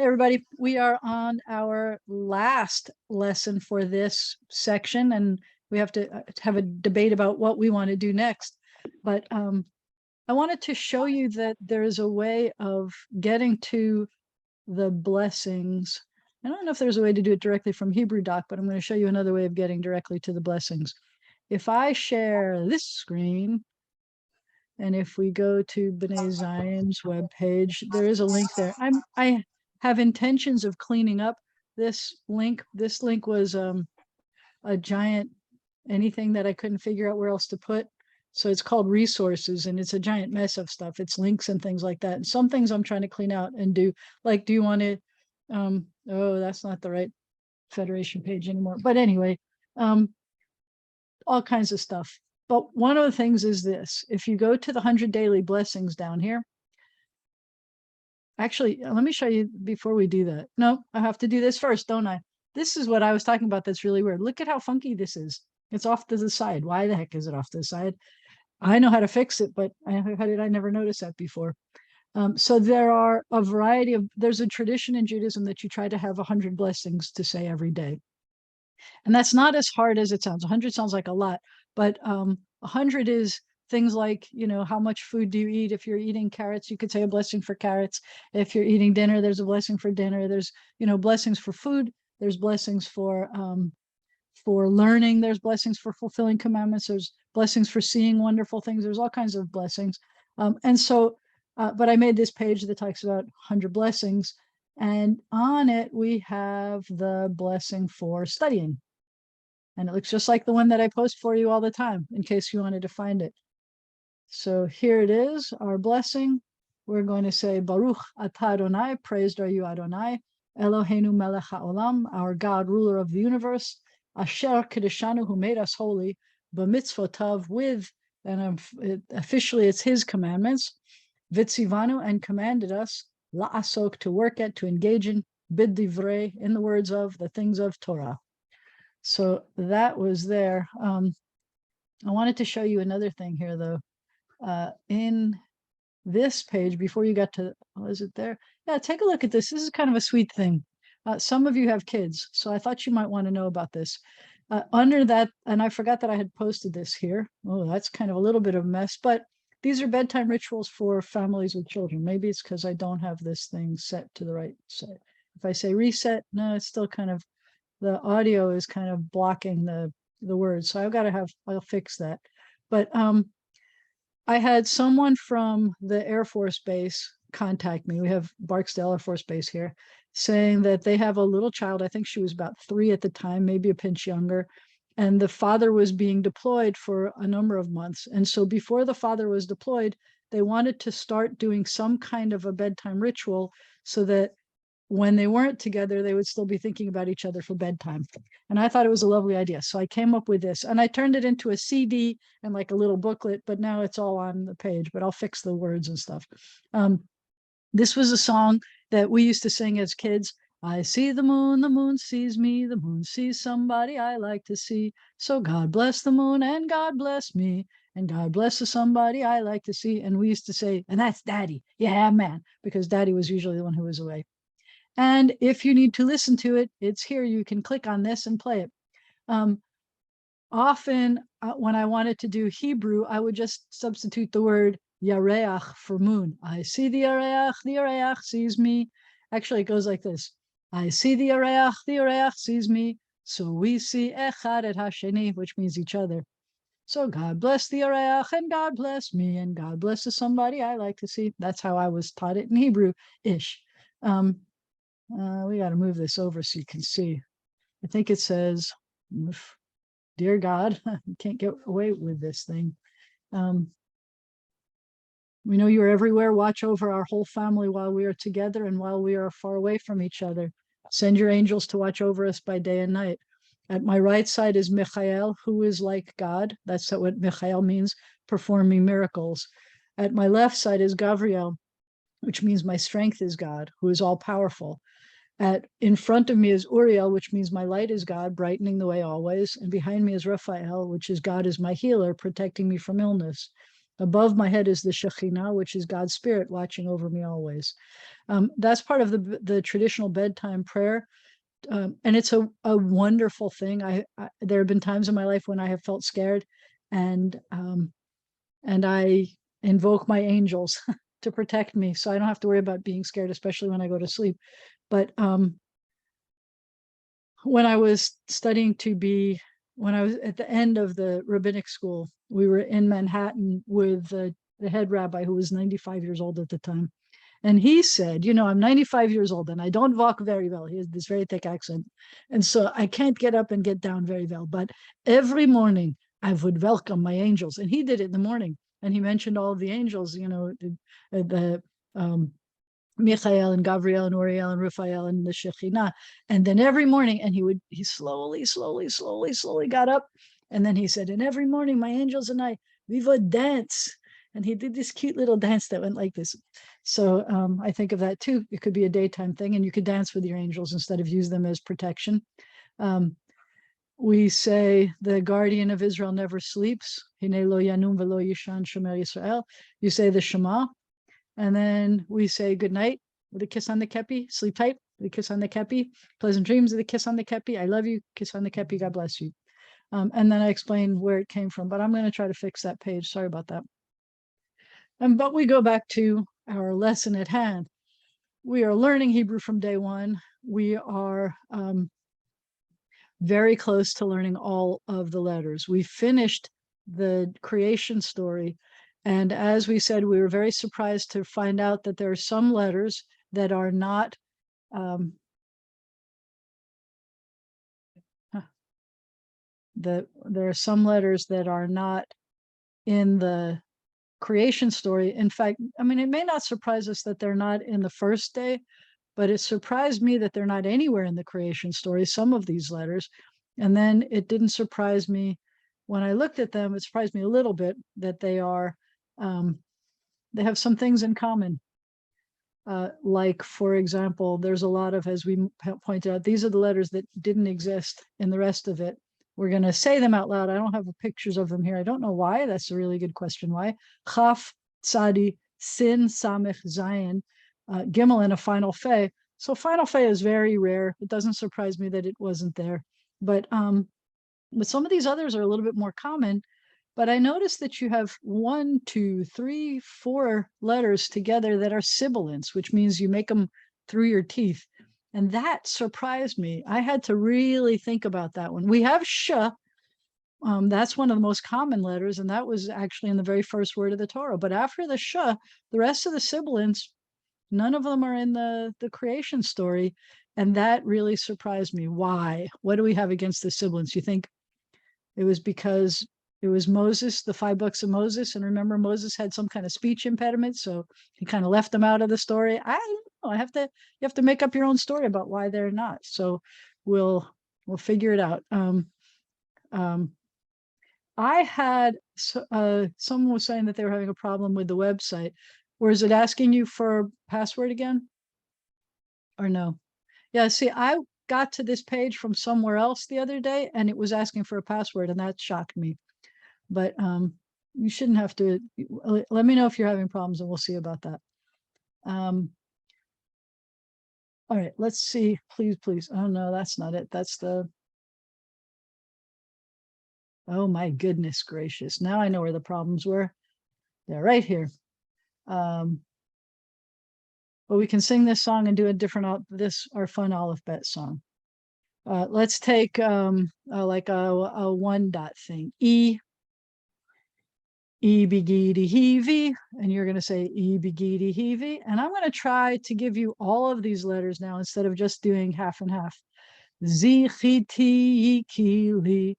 Hey, everybody. We are on our last lesson for this section, and we have to have a debate about what we want to do next. But I wanted to show you that there is a way of getting to the blessings. I don't know if there's a way to do it directly from Hebrew Doc, but I'm going to show you another way of getting directly to the blessings. If I share this screen, and if we go to B'nai Zion's webpage, there is a link there. I have intentions of cleaning up this link. This link was a giant anything that I couldn't figure out where else to put. So it's called resources, and it's a giant mess of stuff. It's links and things like that. And some things I'm trying to clean out and do. Like, do you want to? Oh, that's not the right Federation page anymore. But anyway, all kinds of stuff. But one of the things is this: if you go to the 100 daily blessings down here, actually, let me show you before we do that. No, I have to do this first, don't I? This is what I was talking about that's really weird. Look at how funky this is. It's off to the side. Why the heck is it off to the side? I know how to fix it, but how did I never notice that before? So there are a variety of, there's a tradition in Judaism that you try to have 100 blessings to say every day. And that's not as hard as it sounds. 100 sounds like a lot, but 100 is things like, how much food do you eat? If you're eating carrots, you could say a blessing for carrots. If you're eating dinner, there's a blessing for dinner. There's, blessings for food. There's blessings for learning. There's blessings for fulfilling commandments. There's blessings for seeing wonderful things. There's all kinds of blessings. But I made this page that talks about 100 blessings. And on it, we have the blessing for studying. And it looks just like the one that I post for you all the time, in case you wanted to find it. So here it is, our blessing. We're going to say, Baruch atah Adonai, praised are you, Adonai, Eloheinu melech haolam, our God, ruler of the universe, Asher kedeshanu, who made us holy, b'mitzvotav, with, and officially it's his commandments, vitzivanu, and commanded us, la'asok, to work at, to engage in, b'divrei, in the words of, the things of Torah. So that was there. I wanted to show you another thing here, though. In this page, before you got to, is it there? Yeah, take a look at this. This is kind of a sweet thing. Some of you have kids, so I thought you might want to know about this. Under that, and I forgot that I had posted this here. Oh, that's kind of a little bit of a mess, but these are bedtime rituals for families with children. Maybe it's because I don't have this thing set to the right side. If I say reset, no, it's still kind of, the audio is kind of blocking the words. So I'll fix that. But I had someone from the Air Force Base contact me. We have Barksdale Air Force Base here, saying that they have a little child. I think she was about 3 at the time, maybe a pinch younger. And the father was being deployed for a number of months. And so before the father was deployed, they wanted to start doing some kind of a bedtime ritual so that when they weren't together, they would still be thinking about each other for bedtime. And I thought it was a lovely idea. So I came up with this, and I turned it into a CD and like a little booklet, but now it's all on the page, but I'll fix the words and stuff. This was a song that we used to sing as kids. I see the moon sees me, the moon sees somebody I like to see. So God bless the moon and God bless me, and God bless the somebody I like to see. And we used to say, and that's Daddy. Yeah, man, because Daddy was usually the one who was away. And if you need to listen to it, it's here. You can click on this and play it. Often when I wanted to do Hebrew, I would just substitute the word yareach for moon. I see the yareach sees me. Actually, it goes like this. I see the yareach sees me. So we see echad et hasheni, which means each other. So God bless the yareach, and God bless me, and God blesses somebody I like to see. That's how I was taught it in Hebrew-ish. We got to move this over so you can see. I think it says, dear God, you can't get away with this thing. We know you are everywhere. Watch over our whole family while we are together and while we are far away from each other. Send your angels to watch over us by day and night. At my right side is Michael, who is like God. That's what Michael means, performing miracles. At my left side is Gabriel, which means my strength is God, who is all powerful. In front of me is Uriel, which means my light is God, brightening the way always. And behind me is Raphael, which is God is my healer, protecting me from illness. Above my head is the Shekhinah, which is God's spirit watching over me always. That's part of the traditional bedtime prayer. And it's a wonderful thing. There have been times in my life when I have felt scared, and I invoke my angels to protect me, so I don't have to worry about being scared, especially when I go to sleep. But when I was studying to be, when I was at the end of the rabbinic school, we were in Manhattan with the head rabbi, who was 95 years old at the time. And he said, I'm 95 years old and I don't walk very well. He has this very thick accent. And so I can't get up and get down very well. But every morning I would welcome my angels. And he did it in the morning. And he mentioned all of the angels, the Michael and Gabriel and Uriel and Raphael and the Shekhinah. And then every morning, and he slowly got up. And then he said, and every morning my angels and we would dance. And he did this cute little dance that went like this. So I think of that too. It could be a daytime thing, and you could dance with your angels instead of use them as protection. We say the guardian of Israel never sleeps. Hine lo yanum velo yishan shomer Yisrael. You say the Shema, and then we say good night with a kiss on the kepi. Sleep tight with a kiss on the kepi. Pleasant dreams with a kiss on the kepi. I love you. Kiss on the kepi. God bless you. And then I explain where it came from, but I'm going to try to fix that page. Sorry about that. But we go back to our lesson at hand. We are learning Hebrew from day one. We are very close to learning all of the letters. We finished the creation story. And as we said, we were very surprised to find out that there are some letters that are not there are some letters that are not in the creation story. In fact, I mean, it may not surprise us that they're not in the first day, but it surprised me that they're not anywhere in the creation story, some of these letters. And then it didn't surprise me when I looked at them. It surprised me a little bit that they have some things in common. Like, for example, there's a lot of, as we pointed out, these are the letters that didn't exist in the rest of it. We're going to say them out loud. I don't have pictures of them here. I don't know why. That's a really good question. Why? Chaf, Tzadi, Sin, Samech, Zayin, Gimel, and a final Fe. So final Fe is very rare. It doesn't surprise me that it wasn't there. But some of these others are a little bit more common. But I noticed that you have 1, 2, 3, 4 letters together that are sibilants, which means you make them through your teeth. And that surprised me. I had to really think about that one. We have sh. That's one of the most common letters, and that was actually in the very first word of the Torah. But after the sh, the rest of the sibilants, none of them are in the creation story. And that really surprised me. Why? What do we have against the sibilants? You think it was because it was Moses, the 5 books of Moses. And remember, Moses had some kind of speech impediment, so he kind of left them out of the story. I don't know. You have to make up your own story about why they're not. So we'll figure it out. I had someone was saying that they were having a problem with the website. Or is it asking you for a password again? Or no? Yeah, see, I got to this page from somewhere else the other day, and it was asking for a password, and that shocked me. But you shouldn't have to. Let me know if you're having problems, and we'll see about that. All right, let's see. Please. Oh no, that's not it. That's the. Oh my goodness gracious! Now I know where the problems were. They're right here. But we can sing this song and do a different our fun Aleph Bet song. Let's take like a 1 dot thing. E begidi heavy, and you're going to say E begidi heavy. And I'm going to try to give you all of these letters now instead of just doing half and half. Zichiti yikili,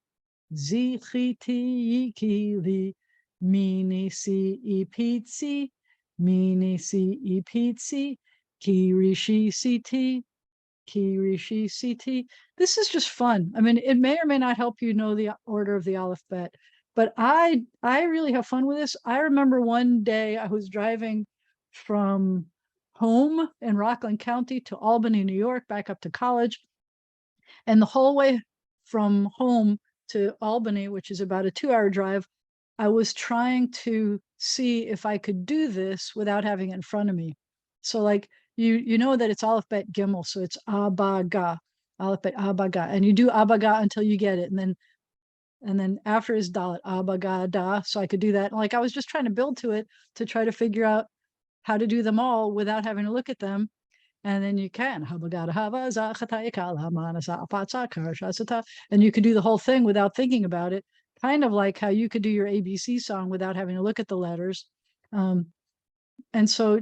zichiti yikili, mini si ipitzi, mini si ipitzi, kirishi siti, kirishi siti. This is just fun. I mean, it may or may not help you know the order of the Aleph Bet, but I really have fun with this. I remember one day I was driving from home in Rockland County to Albany, New York, back up to college. And the whole way from home to Albany, which is about a 2-hour drive, I was trying to see if I could do this without having it in front of me. So like you know that it's Aleph Bet Gimel, so it's Abaga, Aleph Bet Abaga, and you do Abaga until you get it, and then after is Dalet Abaga Da. So I could do that. And like I was just trying to build to it to try to figure out how to do them all without having to look at them. And then you can. And you could do the whole thing without thinking about it, kind of like how you could do your ABC song without having to look at the letters. And so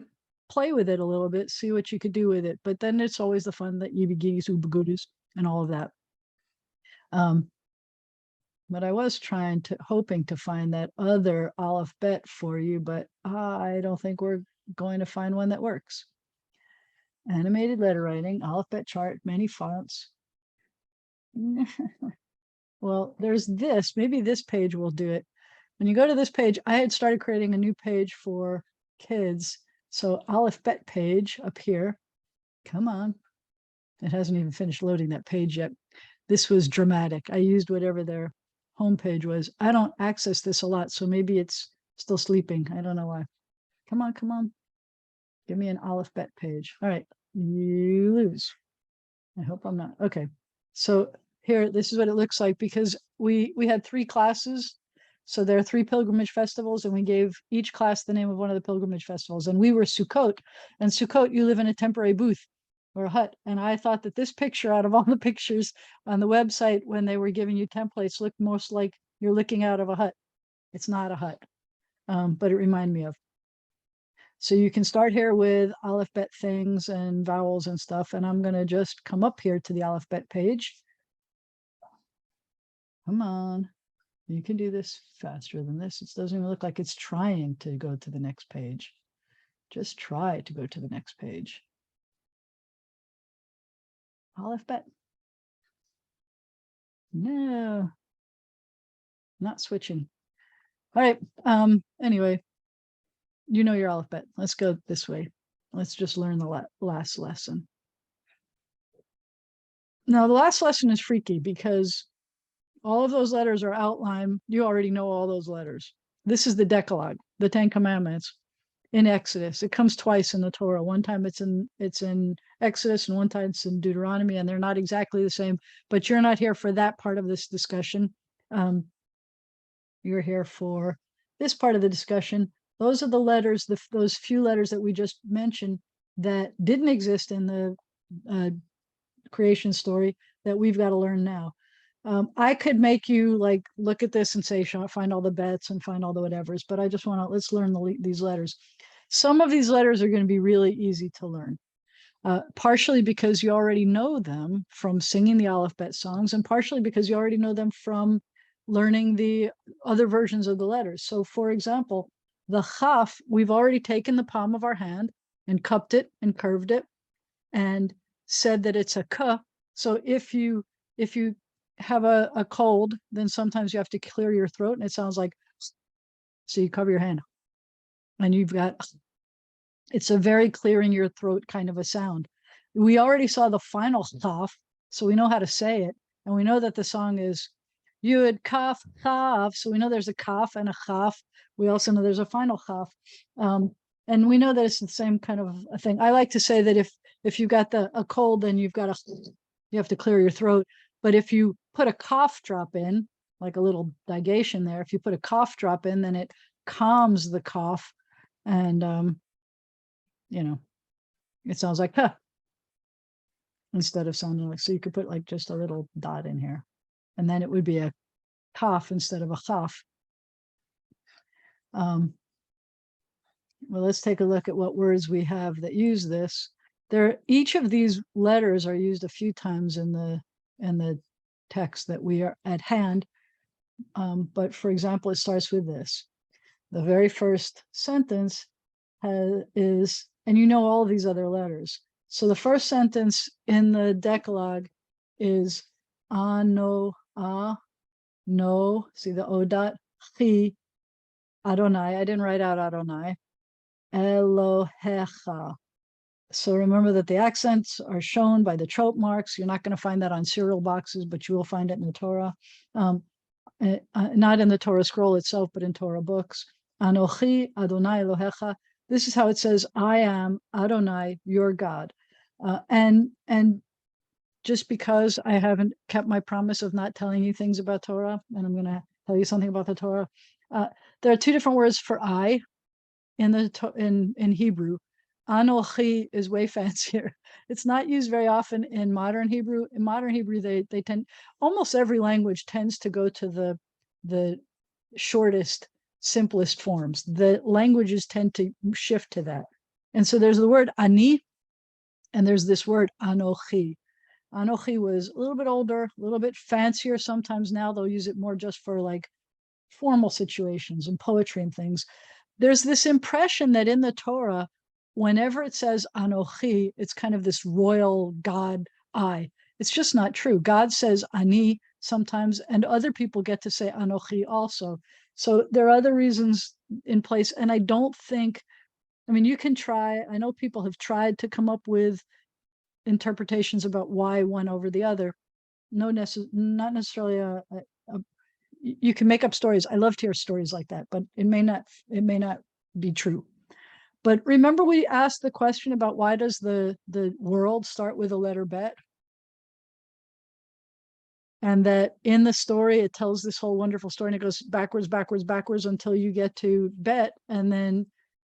play with it a little bit, see what you could do with it. But then it's always the fun that yibigis, ubagudus, and all of that. But I was hoping to find that other Aleph Bet for you, but I don't think we're going to find one that works. Animated letter writing, Aleph Bet chart, many fonts. Well, there's this. Maybe this page will do it. When you go to this page, I had started creating a new page for kids. So Aleph Bet page up here. Come on. It hasn't even finished loading that page yet. This was dramatic. I used whatever their homepage was. I don't access this a lot, so maybe it's still sleeping. I don't know why. Come on, come on. Give me an Aleph Bet page. All right, you lose. I hope I'm not. Okay, so here, this is what it looks like, because we had 3 classes. So there are 3 pilgrimage festivals, and we gave each class the name of one of the pilgrimage festivals. And we were Sukkot. And Sukkot, you live in a temporary booth or a hut. And I thought that this picture, out of all the pictures on the website when they were giving you templates, looked most like you're looking out of a hut. It's not a hut, but it reminded me of. So you can start here with Aleph Bet things and vowels and stuff. And I'm going to just come up here to the Aleph Bet page. Come on. You can do this faster than this. It doesn't even look like it's trying to go to the next page. Just try to go to the next page. Aleph Bet. No, not switching. All right. Anyway, you know your Aleph Bet. Let's go this way. Let's just learn the last lesson. Now, the last lesson is freaky because all of those letters are outlined. You already know all those letters. This is the Decalogue, the 10 Commandments in Exodus. It comes twice in the Torah. One time it's in Exodus, and one time it's in Deuteronomy, and they're not exactly the same. But you're not here for that part of this discussion. You're here for this part of the discussion. Those are the letters, those few letters that we just mentioned that didn't exist in the creation story that we've got to learn now. I could make you like look at this and say, find all the bets and find all the whatevers, but I just want to, let's learn these letters. Some of these letters are going to be really easy to learn, partially because you already know them from singing the Aleph Bet songs, and partially because you already know them from learning the other versions of the letters. So for example, the Chaf, we've already taken the palm of our hand and cupped it and curved it and said that it's a K. So if you have a cold, then sometimes you have to clear your throat, and it sounds like, so you cover your hand and you've got, it's a very clearing your throat kind of a sound. We already saw the final Chaf, so we know how to say it, and we know that the song is Yud Kaf Chaf, so we know there's a Kaf and a Chaf. We also know there's a final Chaf, and we know that it's the same kind of a thing. I like to say that if you've got a cold, then you have to clear your throat. But if you put a cough drop in, like a little digation there, if you put a cough drop in, then it calms the cough, and it sounds like huh, instead of sounding like. So you could put like just a little dot in here, and then it would be a cough instead of a chaf. Well, let's take a look at what words we have that use this. Each of these letters are used a few times in the text that we are at hand. But for example, it starts with this. The very first sentence is, and you know all these other letters. So the first sentence in the Decalogue is no, no, see the O dot, chi, Adonai. I didn't write out Adonai. Elohecha. So remember that the accents are shown by the trope marks. You're not going to find that on cereal boxes, but you will find it in the Torah. Not in the Torah scroll itself, but in Torah books. Anochi Adonai Elohecha. This is how it says, I am Adonai, your God. And just because I haven't kept my promise of not telling you things about Torah, and I'm going to tell you something about the Torah. There are two different words for I in Hebrew. Anochi is way fancier. It's not used very often in modern Hebrew. In modern Hebrew, they tend, almost every language tends to go to the shortest, simplest forms. The languages tend to shift to that. And so there's the word ani, and there's this word anochi. Anochi was a little bit older, a little bit fancier. Sometimes now they'll use it more just for like formal situations and poetry and things. There's this impression that in the Torah, whenever it says Anochi, it's kind of this royal God I. It's just not true. God says Ani sometimes, and other people get to say Anochi also. So there are other reasons in place. And I don't think, I mean, you can try, I know people have tried to come up with interpretations about why one over the other. Not necessarily you can make up stories. I love to hear stories like that, but it may not be true. But remember, we asked the question about why does the world start with a letter bet? And that in the story, it tells this whole wonderful story, and it goes backwards, backwards, backwards until you get to bet. And then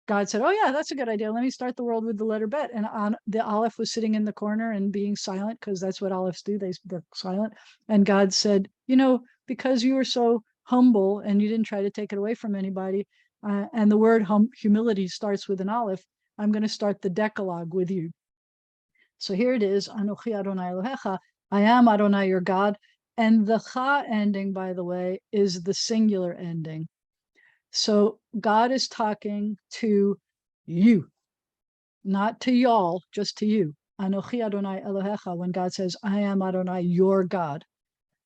God said, oh yeah, that's a good idea. Let me start the world with the letter bet. And the Aleph was sitting in the corner and being silent, because that's what Alephs do. They're silent. And God said, because you were so humble and you didn't try to take it away from anybody, and the word humility starts with an Aleph, I'm going to start the Decalogue with you. So here it is, Anochi Adonai Elohecha, I am Adonai your God. And the Cha ending, by the way, is the singular ending. So God is talking to you, not to y'all, just to you. Anochi Adonai Elohecha, when God says, I am Adonai your God.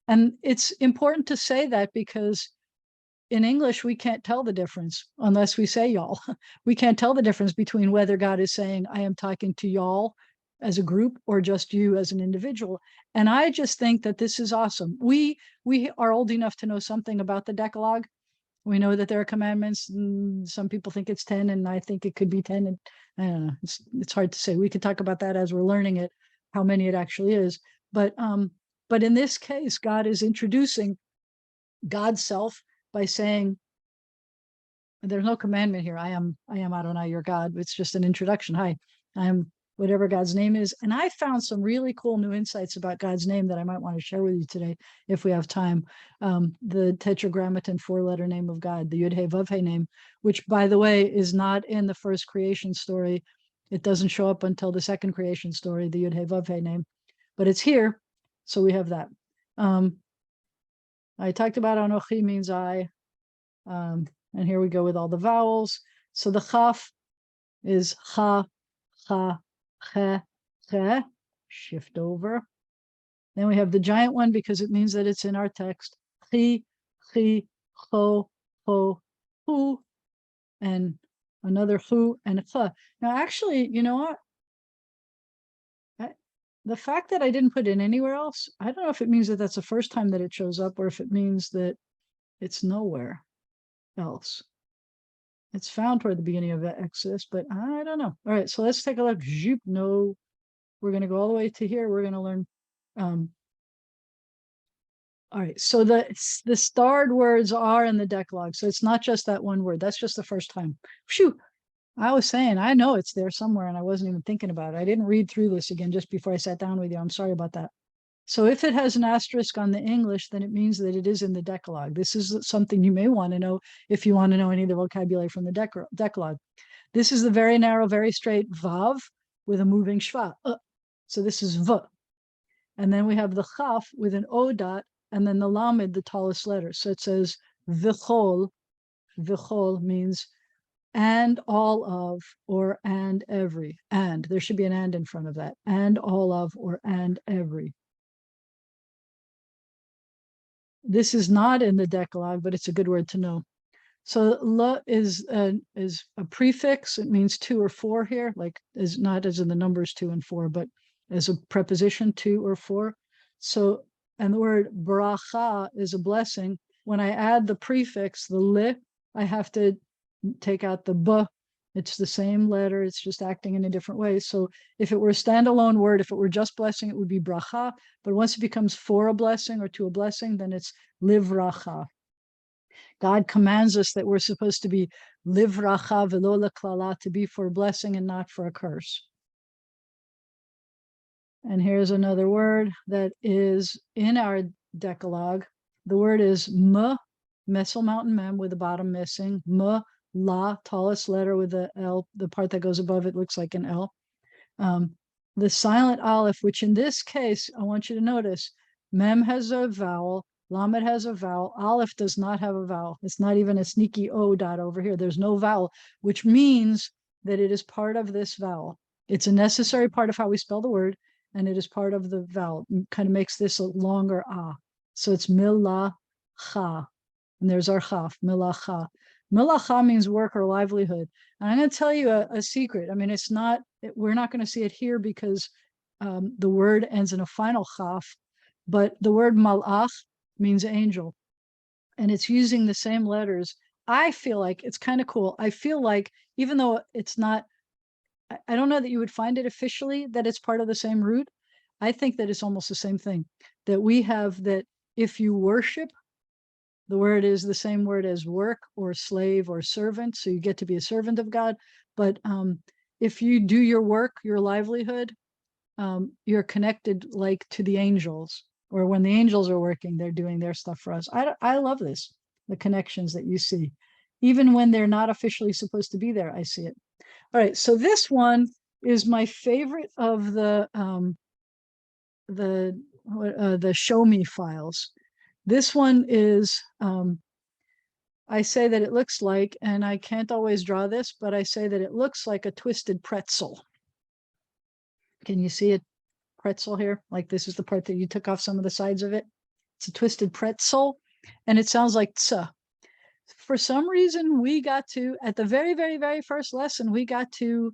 And it's important to say that because in English, we can't tell the difference unless we say y'all. We can't tell the difference between whether God is saying, I am talking to y'all as a group or just you as an individual. And I just think that this is awesome. We are old enough to know something about the Decalogue. We know that there are commandments. Some people think it's 10, and I think it could be 10. And I don't know. It's hard to say. We could talk about that as we're learning it, how many it actually is. But in this case, God is introducing God's self by saying, there's no commandment here. I am Adonai, your God. It's just an introduction. Hi, I am whatever God's name is. And I found some really cool new insights about God's name that I might want to share with you today, if we have time. The Tetragrammaton 4-letter name of God, the Yud-He Vav-He name, which, by the way, is not in the first creation story. It doesn't show up until the second creation story, the Yud-He Vav-He name, but it's here. So we have that. I talked about Anochi means I. And here we go with all the vowels. So the chaf is cha, cha, che, che, shift over. Then we have the giant one because it means that it's in our text. Chi, chi, cho, ho, hu, and another hu and cha. Now, actually, you know what? The fact that I didn't put it anywhere else, I don't know if it means that that's the first time that it shows up or if it means that it's nowhere else. It's found toward the beginning of Exodus, but I don't know. All right, so let's take a look. No, we're going to go all the way to here. We're going to learn. All right, so the starred words are in the Decalogue. So it's not just that one word. That's just the first time. Phew, I was saying, I know it's there somewhere, and I wasn't even thinking about it. I didn't read through this again just before I sat down with you. I'm sorry about that. So if it has an asterisk on the English, then it means that it is in the Decalogue. This is something you may want to know if you want to know any of the vocabulary from the Decalogue. This is the very narrow, very straight Vav with a moving Shva. So this is V. And then we have the Chaf with an O dot, and then the Lamed, the tallest letter. So it says Vichol. Vichol means and all of, or and every. And there should be an and in front of that. And all of, or and every. This is not in the Decalogue, but it's a good word to know. So la is a prefix. It means 2 or 4 here, like is not as in the numbers 2 and 4, but as a preposition 2 or 4. So, and the word bracha is a blessing. When I add the prefix, the li, I have to take out the b. It's the same letter. It's just acting in a different way. So if it were a standalone word, if it were just blessing, it would be bracha. But once it becomes for a blessing or to a blessing, then it's livracha. God commands us that we're supposed to be livracha velo leklala, to be for a blessing and not for a curse. And here's another word that is in our Decalogue. The word is Messel Mountain Mem with the bottom missing. La, tallest letter with the L. The part that goes above it looks like an L. The silent aleph, which in this case, I want you to notice, Mem has a vowel, Lamed has a vowel, Aleph does not have a vowel. It's not even a sneaky O dot over here. There's no vowel, which means that it is part of this vowel. It's a necessary part of how we spell the word, and it is part of the vowel. It kind of makes this a longer ah. So it's milacha. And there's our chaf, milacha. Milacha means work or livelihood. And I'm going to tell you a secret. I mean, we're not going to see it here because the word ends in a final chaf, but the word malach means angel. And it's using the same letters. I feel like it's kind of cool. I feel like even though it's not, I don't know that you would find it officially that it's part of the same root. I think that it's almost the same thing, that we have that if you worship, the word is the same word as work or slave or servant. So you get to be a servant of God. But if you do your work, your livelihood, you're connected like to the angels, or when the angels are working, they're doing their stuff for us. I love this, the connections that you see. Even when they're not officially supposed to be there, I see it. All right, so this one is my favorite of the show me files. This one is, I say that it looks like, and I can't always draw this, but I say that it looks like a twisted pretzel. Can you see it? Pretzel here? Like this is the part that you took off some of the sides of it. It's a twisted pretzel, and it sounds like tsa. For some reason, we got to, at the very, very, very first lesson, we got to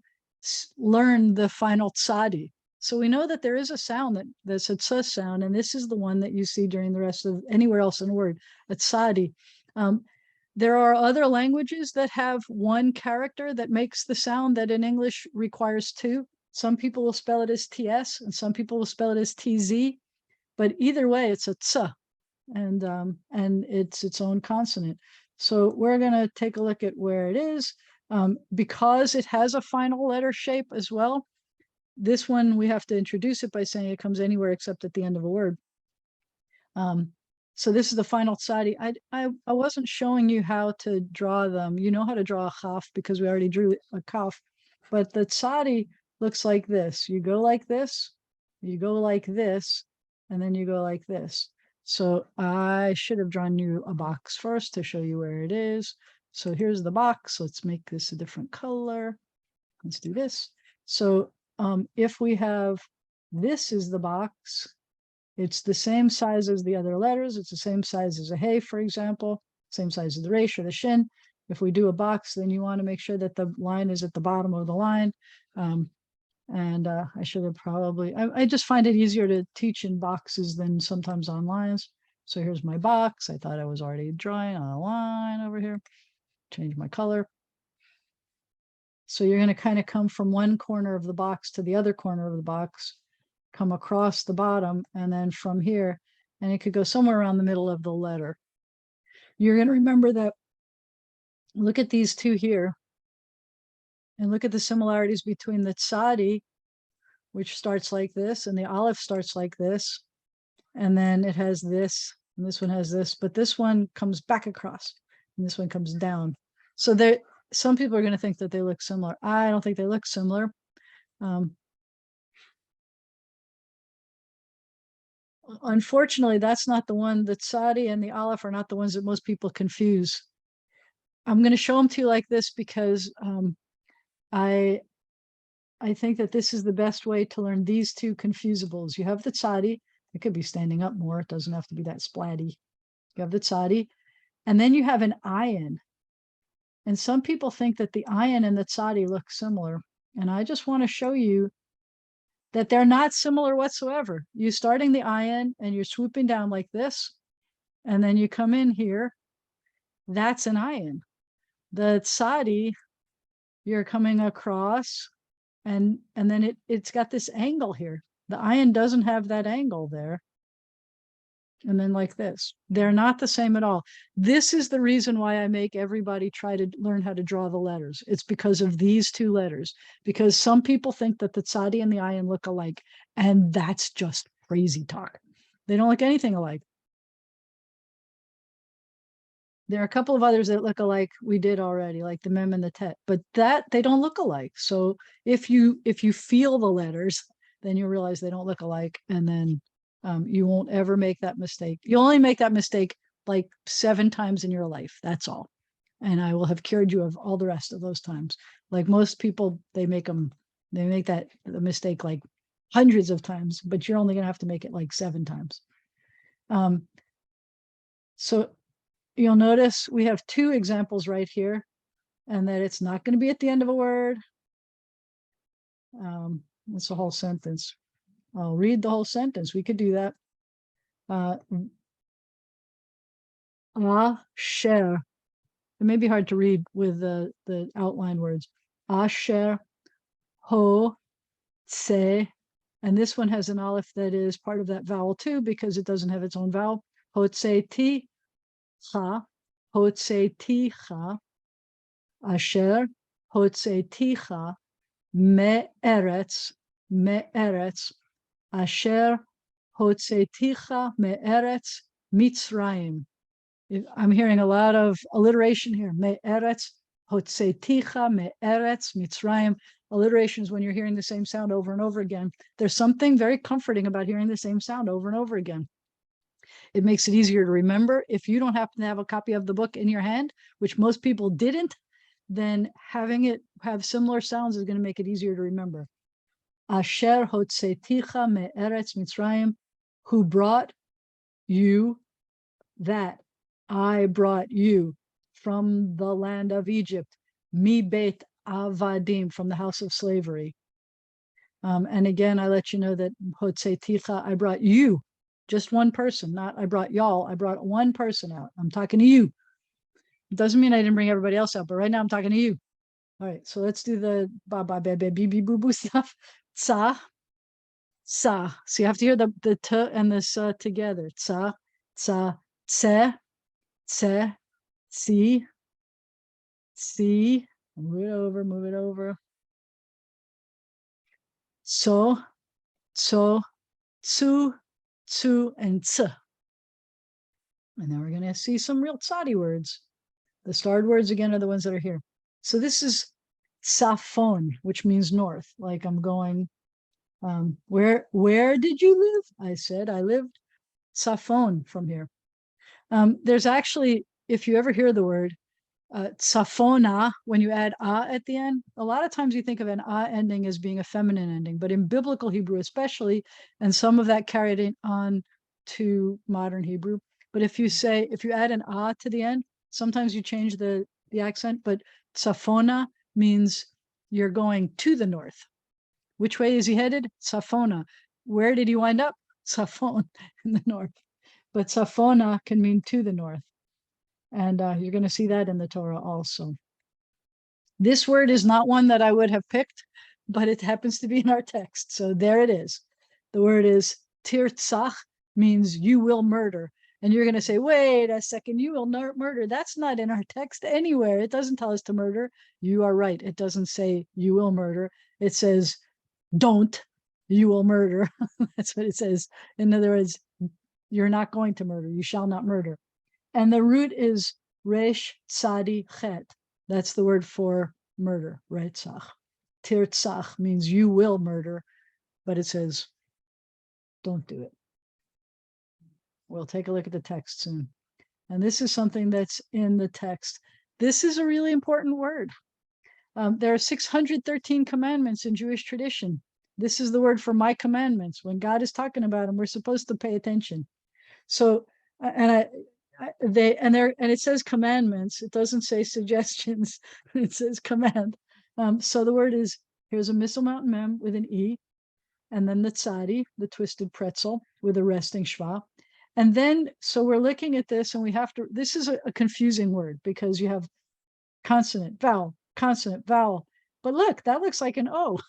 learn the final tsadi. So we know that there is a sound that's a tsa sound, and this is the one that you see during the rest of anywhere else in the word, a tsadi. There are other languages that have one character that makes the sound that in English requires two. Some people will spell it as TS, and some people will spell it as TZ. But either way, it's a tsa, and it's its own consonant. So we're going to take a look at where it is. Because it has a final letter shape as well, this one we have to introduce it by saying it comes anywhere except at the end of a word. So this is the final tzadi. I wasn't showing you how to draw them. You know how to draw a chaf because we already drew a kaf. But the tzadi looks like this. You go like this, you go like this, and then you go like this. So I should have drawn you a box first to show you where it is. So here's the box. Let's make this a different color. Let's do this. So if we have, this is the box. It's the same size as the other letters. It's the same size as a hey, for example, same size as the resh or the shin. If we do a box, then you want to make sure that the line is at the bottom of the line. I should have probably, I just find it easier to teach in boxes than sometimes on lines. So here's my box. I thought I was already drawing on a line over here. Change my color. So you're going to kind of come from one corner of the box to the other corner of the box, come across the bottom, and then from here, and it could go somewhere around the middle of the letter. You're going to remember that, look at these two here, and look at the similarities between the tzadi, which starts like this, and the aleph starts like this, and then it has this, and this one has this, but this one comes back across, and this one comes down. So there, some people are going to think that they look similar. I don't think they look similar. Unfortunately, that's not the one. The tzadi and the aleph are not the ones that most people confuse. I'm going to show them to you like this because I think that this is the best way to learn these two confusables. You have the tzadi. It could be standing up more. It doesn't have to be that splatty. You have the tzadi, and then you have an ayin. And some people think that the ayin and the tzadi look similar. And I just want to show you that they're not similar whatsoever. You're starting the ayin and you're swooping down like this, and then you come in here. That's an ayin. The tzadi, you're coming across, and then it's got this angle here. The ayin doesn't have that angle there. And then like this. They're not the same at all. This is the reason why I make everybody try to learn how to draw the letters. It's because of these two letters, because some people think that the tzadi and the ayin look alike, and that's just crazy talk. They don't look anything alike. There are a couple of others that look alike we did already, like the mem and the tet, but that they don't look alike. So if you feel the letters, then you'll realize they don't look alike, and then you won't ever make that mistake. You'll only make that mistake like 7 times in your life. That's all. And I will have cured you of all the rest of those times. Like most people, they make that the mistake like hundreds of times, but you're only going to have to make it like 7 times. So you'll notice we have 2 examples right here, and that it's not going to be at the end of a word. That's the whole sentence. I'll read the whole sentence. We could do that. Asher. It may be hard to read with the outline words. Asher, ho, tse, and this one has an aleph that is part of that vowel too, because it doesn't have its own vowel. Ho, tse, ti, cha, ho, tse, ti, cha, asher, ho, tse, ti, cha, me, eretz, asher, ho, tse, ti, cha, me, eretz, Mitzrayim. I'm hearing a lot of alliteration here. Me eretz, hotzeticha, me eretz, Mitzrayim. Alliteration is when you're hearing the same sound over and over again. There's something very comforting about hearing the same sound over and over again. It makes it easier to remember. If you don't happen to have a copy of the book in your hand, which most people didn't, then having it have similar sounds is going to make it easier to remember. Asher hotzeticha me eretz Mitzrayim, who brought you, that I brought you from the land of Egypt, mi beit avadim, from the house of slavery. And again, I let you know that hotzeticha, I brought you, just one person, not I brought y'all. I brought one person out. I'm talking to you. It doesn't mean I didn't bring everybody else out, but right now I'm talking to you. All right, so let's do the ba ba be be bee boo boo stuff. Tsa, sa. So you have to hear the t and the sa together. Tsa, tsa, tse, tse, si, si. Move it over, move it over. So, tsu, tsu, and ts. And then we're going to see some real tzadi words. The starred words again are the ones that are here. So this is safon, which means north. Like I'm going, where did you live? I said, I lived safon from here. There's actually, if you ever hear the word safona, when you add at the end, a lot of times you think of an ending as being a feminine ending, but in biblical Hebrew especially, and some of that carried on to modern Hebrew. But if you add an to the end, sometimes you change the accent, but safona means you're going to the north. Which way is he headed? Safona. Where did he wind up? Safon, in the north. But safona can mean to the north. And you're going to see that in the Torah also. This word is not one that I would have picked, but it happens to be in our text. So there it is. The word is tirtzach, means you will murder. And you're going to say, wait a second, you will murder. That's not in our text anywhere. It doesn't tell us to murder. You are right. It doesn't say you will murder. It says, don't, you will murder. That's what it says. In other words, you're not going to murder. You shall not murder. And the root is resh tzadi chet. That's the word for murder, reitzach. Tirtzach means you will murder, but it says, don't do it. We'll take a look at the text soon. And this is something that's in the text. This is a really important word. There are 613 commandments in Jewish tradition. This is the word for my commandments. When God is talking about them, we're supposed to pay attention. So, and it says commandments. It doesn't say suggestions. It says command. So the word is, here's a missile mountain mem with an E, and then the tzadi, the twisted pretzel with a resting shva. And then, so we're looking at this and we have to, this is a confusing word because you have consonant, vowel, consonant, vowel. But look, that looks like an O.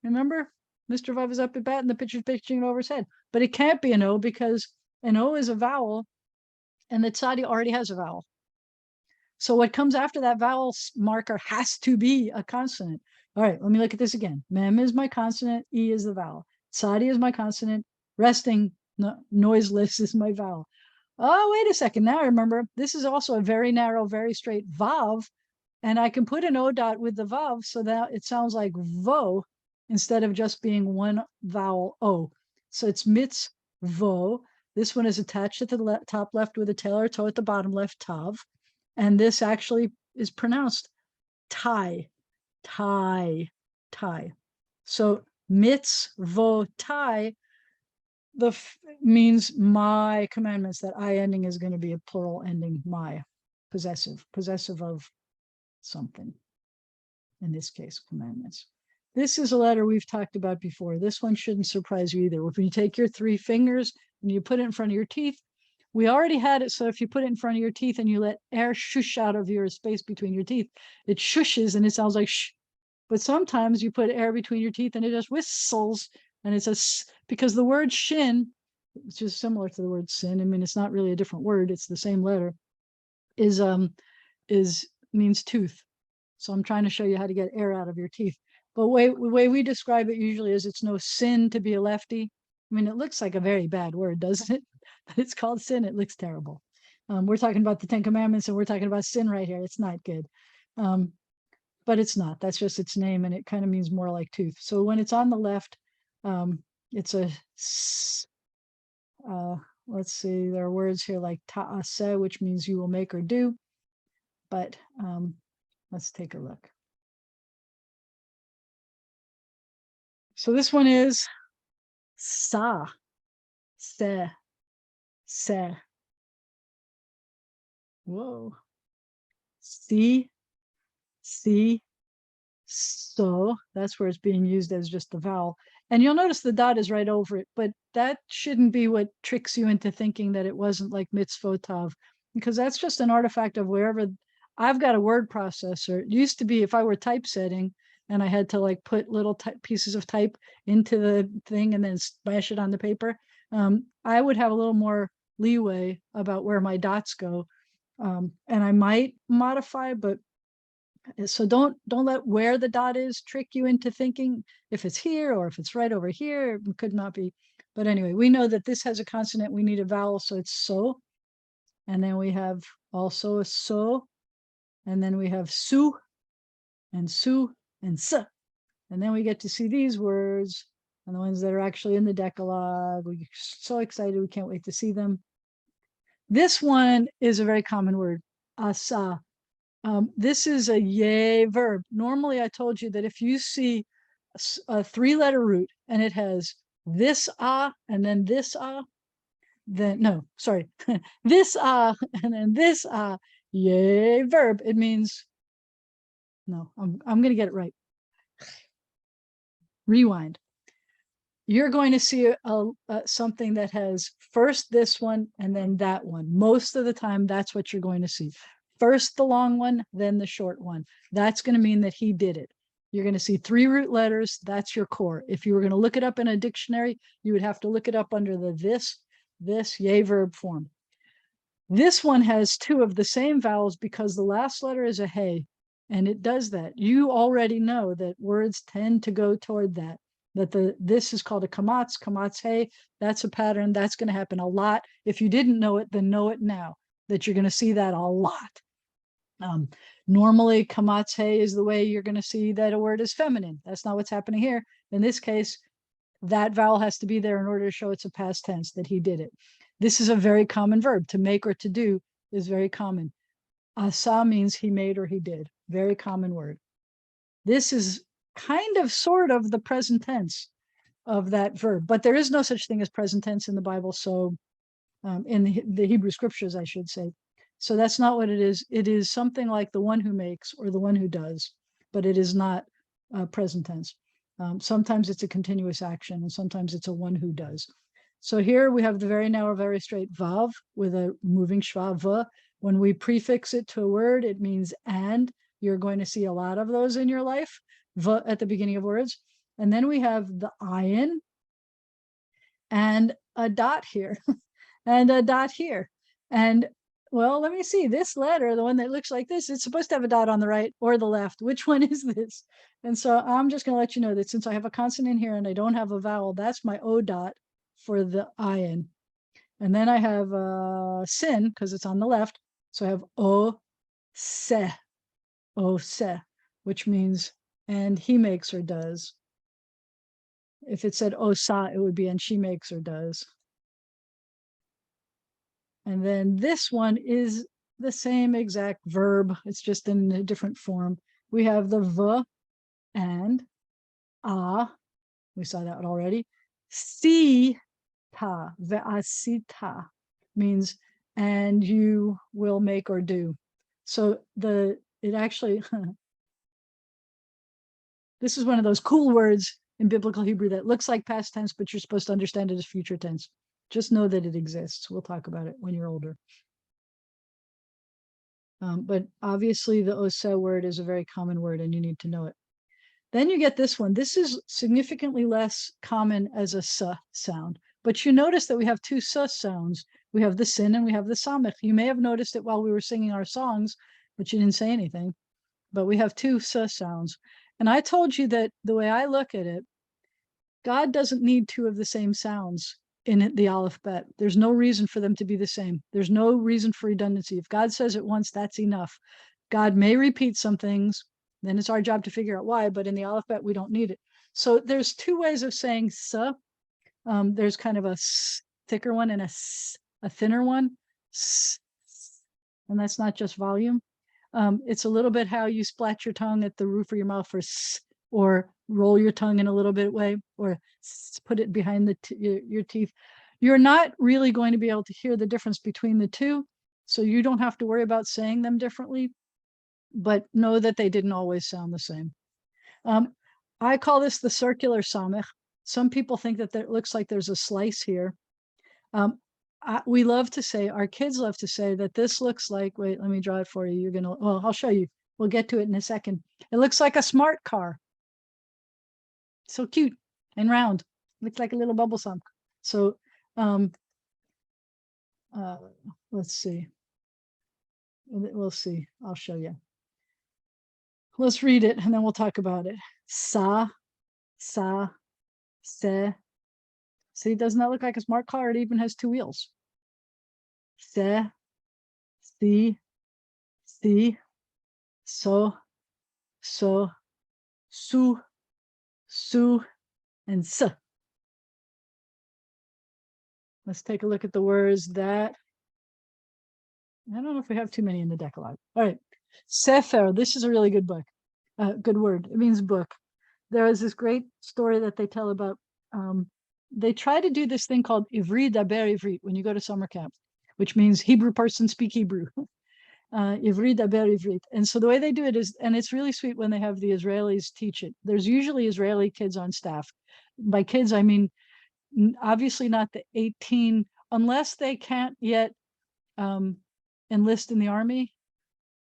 Remember, Mr. Vav is up at bat and the pitcher's pitching it over his head. But it can't be an O because an O is a vowel and the tzadi already has a vowel. So what comes after that vowel marker has to be a consonant. All right, let me look at this again. Mem is my consonant, E is the vowel. Tzadi is my consonant, resting, noiseless is my vowel. Oh, wait a second. Now I remember this is also a very narrow, very straight Vav. And I can put an O dot with the Vav so that it sounds like Vo instead of just being one vowel O. So it's mitz vo. This one is attached at the top left with a tail or toe at the bottom left, tav. And this actually is pronounced tai, tai, tai. So mitzvotai, means my commandments. That I ending is going to be a plural ending, my, possessive of something. In this case, commandments. This is a letter we've talked about before. This one shouldn't surprise you either. If you take your 3 fingers and you put it in front of your teeth, we already had it. So if you put it in front of your teeth and you let air shush out of your space between your teeth, it shushes and it sounds like shh. But sometimes you put air between your teeth and it just whistles, and it's because the word shin, which is similar to the word sin. I mean, it's not really a different word. It's the same letter. Is means tooth. So I'm trying to show you how to get air out of your teeth. But the way we describe it usually is it's no sin to be a lefty. I mean, it looks like a very bad word, doesn't it? But it's called sin. It looks terrible. We're talking about the 10 Commandments and we're talking about sin right here. It's not good. But it's not. That's just its name, and it kind of means more like tooth. So when it's on the left, it's a, let's see, there are words here like ta'aseh, which means you will make or do. But let's take a look. So this one is sa, se, se. Whoa. Si, so. That's where it's being used as just the vowel. And you'll notice the dot is right over it, but that shouldn't be what tricks you into thinking that it wasn't like mitzvotav, because that's just an artifact of wherever. I've got a word processor. It used to be if I were typesetting and I had to like put little pieces of type into the thing and then smash it on the paper, I would have a little more leeway about where my dots go. And I might modify, but so don't let where the dot is trick you into thinking if it's here or if it's right over here. It could not be. But anyway, we know that this has a consonant. We need a vowel, so it's so. And then we have also a so. And then we have su and s. And then we get to see these words and the ones that are actually in the Decalogue. We're so excited. We can't wait to see them. This one is a very common word, asa. This is a yay verb. Normally, I told you that if you see a 3-letter root and it has this and then this then no, sorry, this and then this yay verb, it means no. I'm going to get it right. Rewind. You're going to see something that has first this one and then that one. Most of the time, that's what you're going to see. First the long one, then the short one. That's going to mean that he did it. You're going to see 3 root letters. That's your core. If you were going to look it up in a dictionary, you would have to look it up under the this yay verb form. This one has 2 of the same vowels because the last letter is a hey, and it does that. You already know that words tend to go toward that. This is called a kamatz hey. That's a pattern. That's going to happen a lot. If you didn't know it, then know it now, that you're going to see that a lot. Normally, kamatz hey is the way you're going to see that a word is feminine. That's not what's happening here. In this case, that vowel has to be there in order to show it's a past tense, that he did it. This is a very common verb. To make or to do is very common. Asa means he made or he did. Very common word. This is kind of sort of the present tense of that verb, but there is no such thing as present tense in the Bible. So in the Hebrew scriptures, I should say. So that's not what it is. It is something like the one who makes or the one who does, but it is not present tense. Sometimes it's a continuous action and sometimes it's a one who does. So here we have the very narrow, very straight vav with a moving schwa v. When we prefix it to a word, it means and. You're going to see a lot of those in your life, v at the beginning of words. And then we have the ayin and a dot here and a dot here. And well, let me see this letter, the one that looks like this, it's supposed to have a dot on the right or the left. Which one is this? And so I'm just going to let you know that since I have a consonant here and I don't have a vowel, that's my O dot for the ayin. And then I have sin because it's on the left. So I have o se, which means and he makes or does. If it said osa, it would be and she makes or does. And then this one is the same exact verb. It's just in a different form. We have the v and a. We saw that already. Si ta, ve'asita means and you will make or do. So it actually this is one of those cool words in biblical Hebrew that looks like past tense, but you're supposed to understand it as future tense. Just know that it exists. We'll talk about it when you're older. But obviously the osa word is a very common word and you need to know it. Then you get this one. This is significantly less common as a s sound, but you notice that we have two s sounds. We have the sin and we have the samech. You may have noticed it while we were singing our songs, but you didn't say anything. But we have two s sounds. And I told you that the way I look at it, God doesn't need two of the same sounds in the alphabet. There's no reason for them to be the same. There's no reason for redundancy. If God says it once, that's enough. God may repeat some things, then it's our job to figure out why, but in the alphabet, we don't need it. So there's two ways of saying sa. There's kind of a thicker one and a thinner one. And that's not just volume. It's a little bit how you splat your tongue at the roof of your mouth for s, or roll your tongue in a little bit way, or put it behind your teeth. You're not really going to be able to hear the difference between the two, so you don't have to worry about saying them differently, but know that they didn't always sound the same. I call this the circular samech. Some people think that it looks like there's a slice here. We love to say, our kids love to say that this looks like, wait, let me draw it for you. You're gonna, well, I'll show you. We'll get to it in a second. It looks like a smart car. So cute and round. Looks like a little bubble sum. So let's see. We'll see. I'll show you. Let's read it and then we'll talk about it. Sa, se. See, doesn't that look like a smart car? It even has two wheels. Se, si, so, su, and s. Let's take a look at the words that, I don't know if we have too many in the Decalogue. All right. Sefer, this is a really good book. Good word. It means book. There is this great story that they tell about, they try to do this thing called Ivri Daber Ivrit when you go to summer camp, which means Hebrew person speak Hebrew. Ivri Daber Ivrit. And so the way they do it is, and it's really sweet when they have the Israelis teach it. There's usually Israeli kids on staff. By kids, I mean, obviously not the 18, unless they can't yet enlist in the army,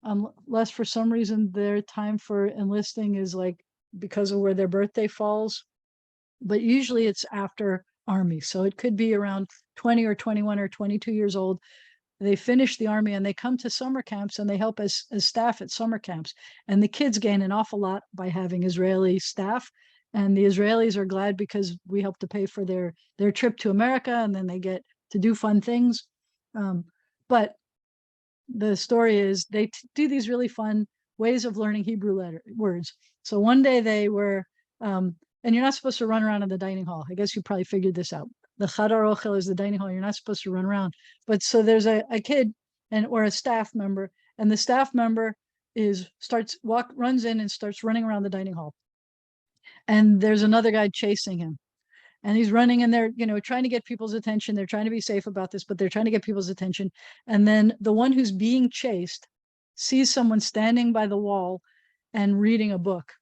unless for some reason their time for enlisting is like because of where their birthday falls. But usually it's after army. So it could be around 20 or 21 or 22 years old. They finish the army and they come to summer camps and they help as staff at summer camps. And the kids gain an awful lot by having Israeli staff. And the Israelis are glad because we help to pay for their trip to America, and then they get to do fun things. But the story is they do these really fun ways of learning Hebrew words. So one day they were, and you're not supposed to run around in the dining hall. I guess you probably figured this out. The Chadar Ochel is the dining hall. You're not supposed to run around. But so there's a kid or a staff member, and the staff member runs in and starts running around the dining hall. And there's another guy chasing him. And he's running and they're, trying to get people's attention. They're trying to be safe about this, but they're trying to get people's attention. And then the one who's being chased sees someone standing by the wall and reading a book,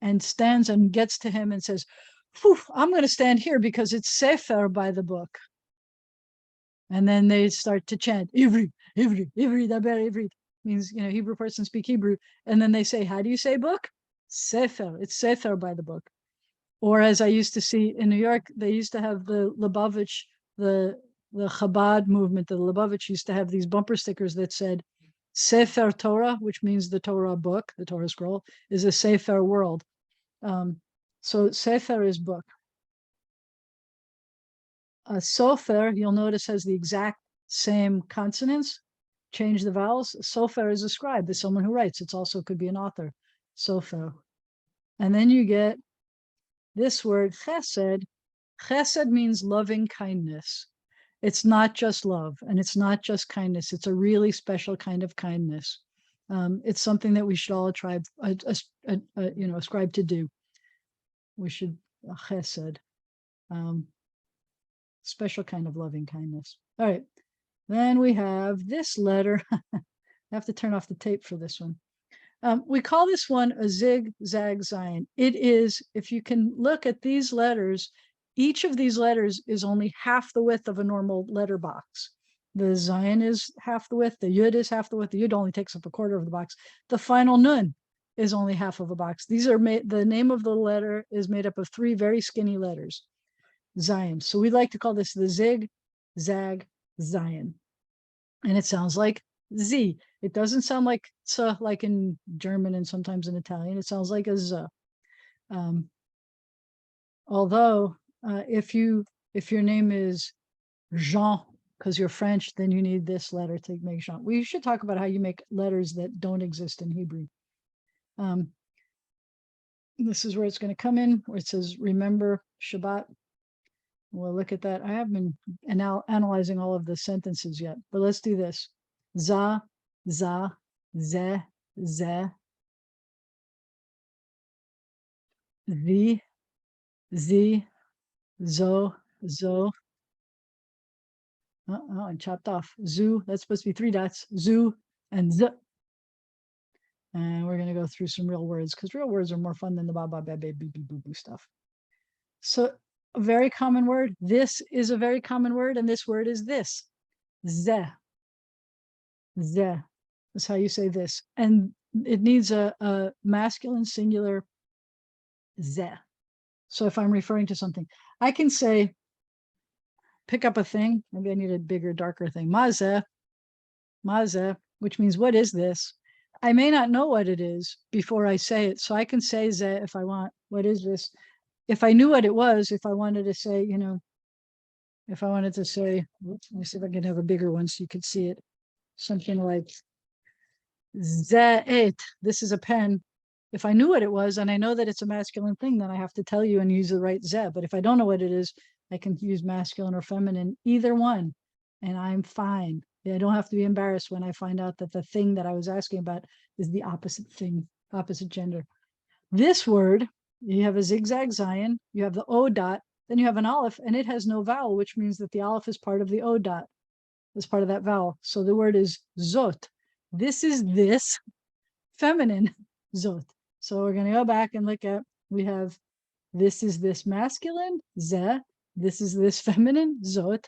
and stands and gets to him and says, I'm going to stand here because it's Sefer by the book. And then they start to chant, Ivri, Ivri, Ivri, Daber, Ivri. means, Hebrew person speak Hebrew. And then they say, how do you say book? Sefer. It's Sefer by the book. Or as I used to see in New York, they used to have the Lubavitch, the Chabad movement, the Lubavitch used to have these bumper stickers that said, Sefer Torah, which means the Torah book, the Torah scroll, is a Sefer world. So Sefer is book. A Sofer, you'll notice, has the exact same consonants. Change the vowels. Sofer is a scribe, is someone who writes. It's also could be an author. Sofer. And then you get this word chesed. Chesed means loving kindness. It's not just love, and it's not just kindness. It's a really special kind of kindness. It's something that we should all try, ascribe to do. We should chesed, special kind of loving kindness. All right, then we have this letter. I have to turn off the tape for this one. We call this one a zigzag Zion. It is, if you can look at these letters, each of these letters is only half the width of a normal letter box. The Zion is half the width, the Yud is half the width, the Yud only takes up a quarter of the box. The final Nun is only half of a box. These are the name of the letter is made up of 3 very skinny letters, Zion. So we like to call this the zigzag Zion. And it sounds like Z. It doesn't sound like Z like in German and sometimes in Italian. It sounds like a Z. Although if your name is Jean, because you're French, then you need this letter to make Jean. We should talk about how you make letters that don't exist in Hebrew. This is where it's going to come in, where it says, remember Shabbat. We'll look at that. I haven't been analyzing all of the sentences yet, but let's do this. Za, za, ze, ze. The, zo, zo. I chopped off. Zoo, that's supposed to be 3 dots. Zoo and z. And we're going to go through some real words because real words are more fun than the ba ba ba ba boo boo boo boo stuff. So a very common word. This is a very common word, and this word is this. Ze. Ze. That's how you say this. And it needs a masculine singular ze. So if I'm referring to something, I can say, pick up a thing. Maybe I need a bigger, darker thing. Maze, which means what is this? I may not know what it is before I say it. So I can say ze if I want. What is this? If I knew what it was, if I wanted to say, if I wanted to say, let me see if I can have a bigger one so you could see it. Something like ze. This is a pen. If I knew what it was and I know that it's a masculine thing, then I have to tell you and use the right ze. But if I don't know what it is, I can use masculine or feminine, either one, and I'm fine. I don't have to be embarrassed when I find out that the thing that I was asking about is the opposite thing, opposite gender. This word, you have a zigzag Zion, you have the O dot, then you have an aleph, and it has no vowel, which means that the aleph is part of the O dot, is part of that vowel. So the word is zot. This is this, feminine, zot. So we're going to go back and look at, we have this is this masculine, ze. This is this feminine, zot.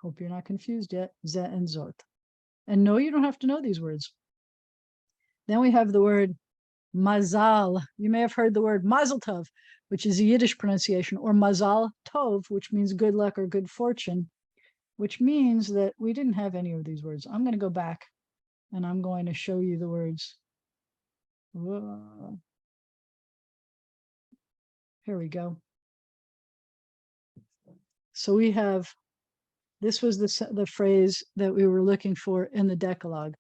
Hope you're not confused yet, ze and zot. And no, you don't have to know these words. Then we have the word mazal. You may have heard the word mazel tov, which is a Yiddish pronunciation, or mazal tov, which means good luck or good fortune, which means that we didn't have any of these words. I'm going to go back and I'm going to show you the words. Whoa. Here we go. So we have, this was the phrase that we were looking for in the Decalogue.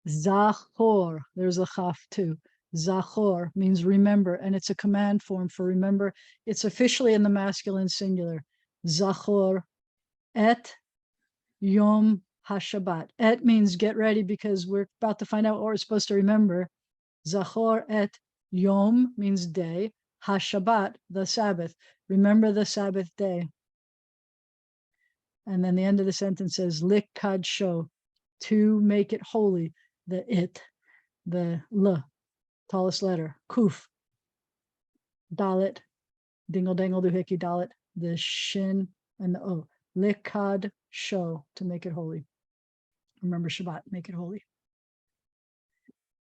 Zachor, there's a chaf too. Zachor means remember, and it's a command form for remember. It's officially in the masculine singular. Zachor et yom hashabbat. Et means get ready, because we're about to find out what we're supposed to remember. Zachor et yom means day. Hashabbat, the Sabbath. Remember the Sabbath day. And then the end of the sentence says, lik kadsho, to make it holy. The it, the l, tallest letter, kuf, dalet, dingle dangle doohickey dalet, the shin and the o, lik kadsho, to make it holy. Remember Shabbat, make it holy.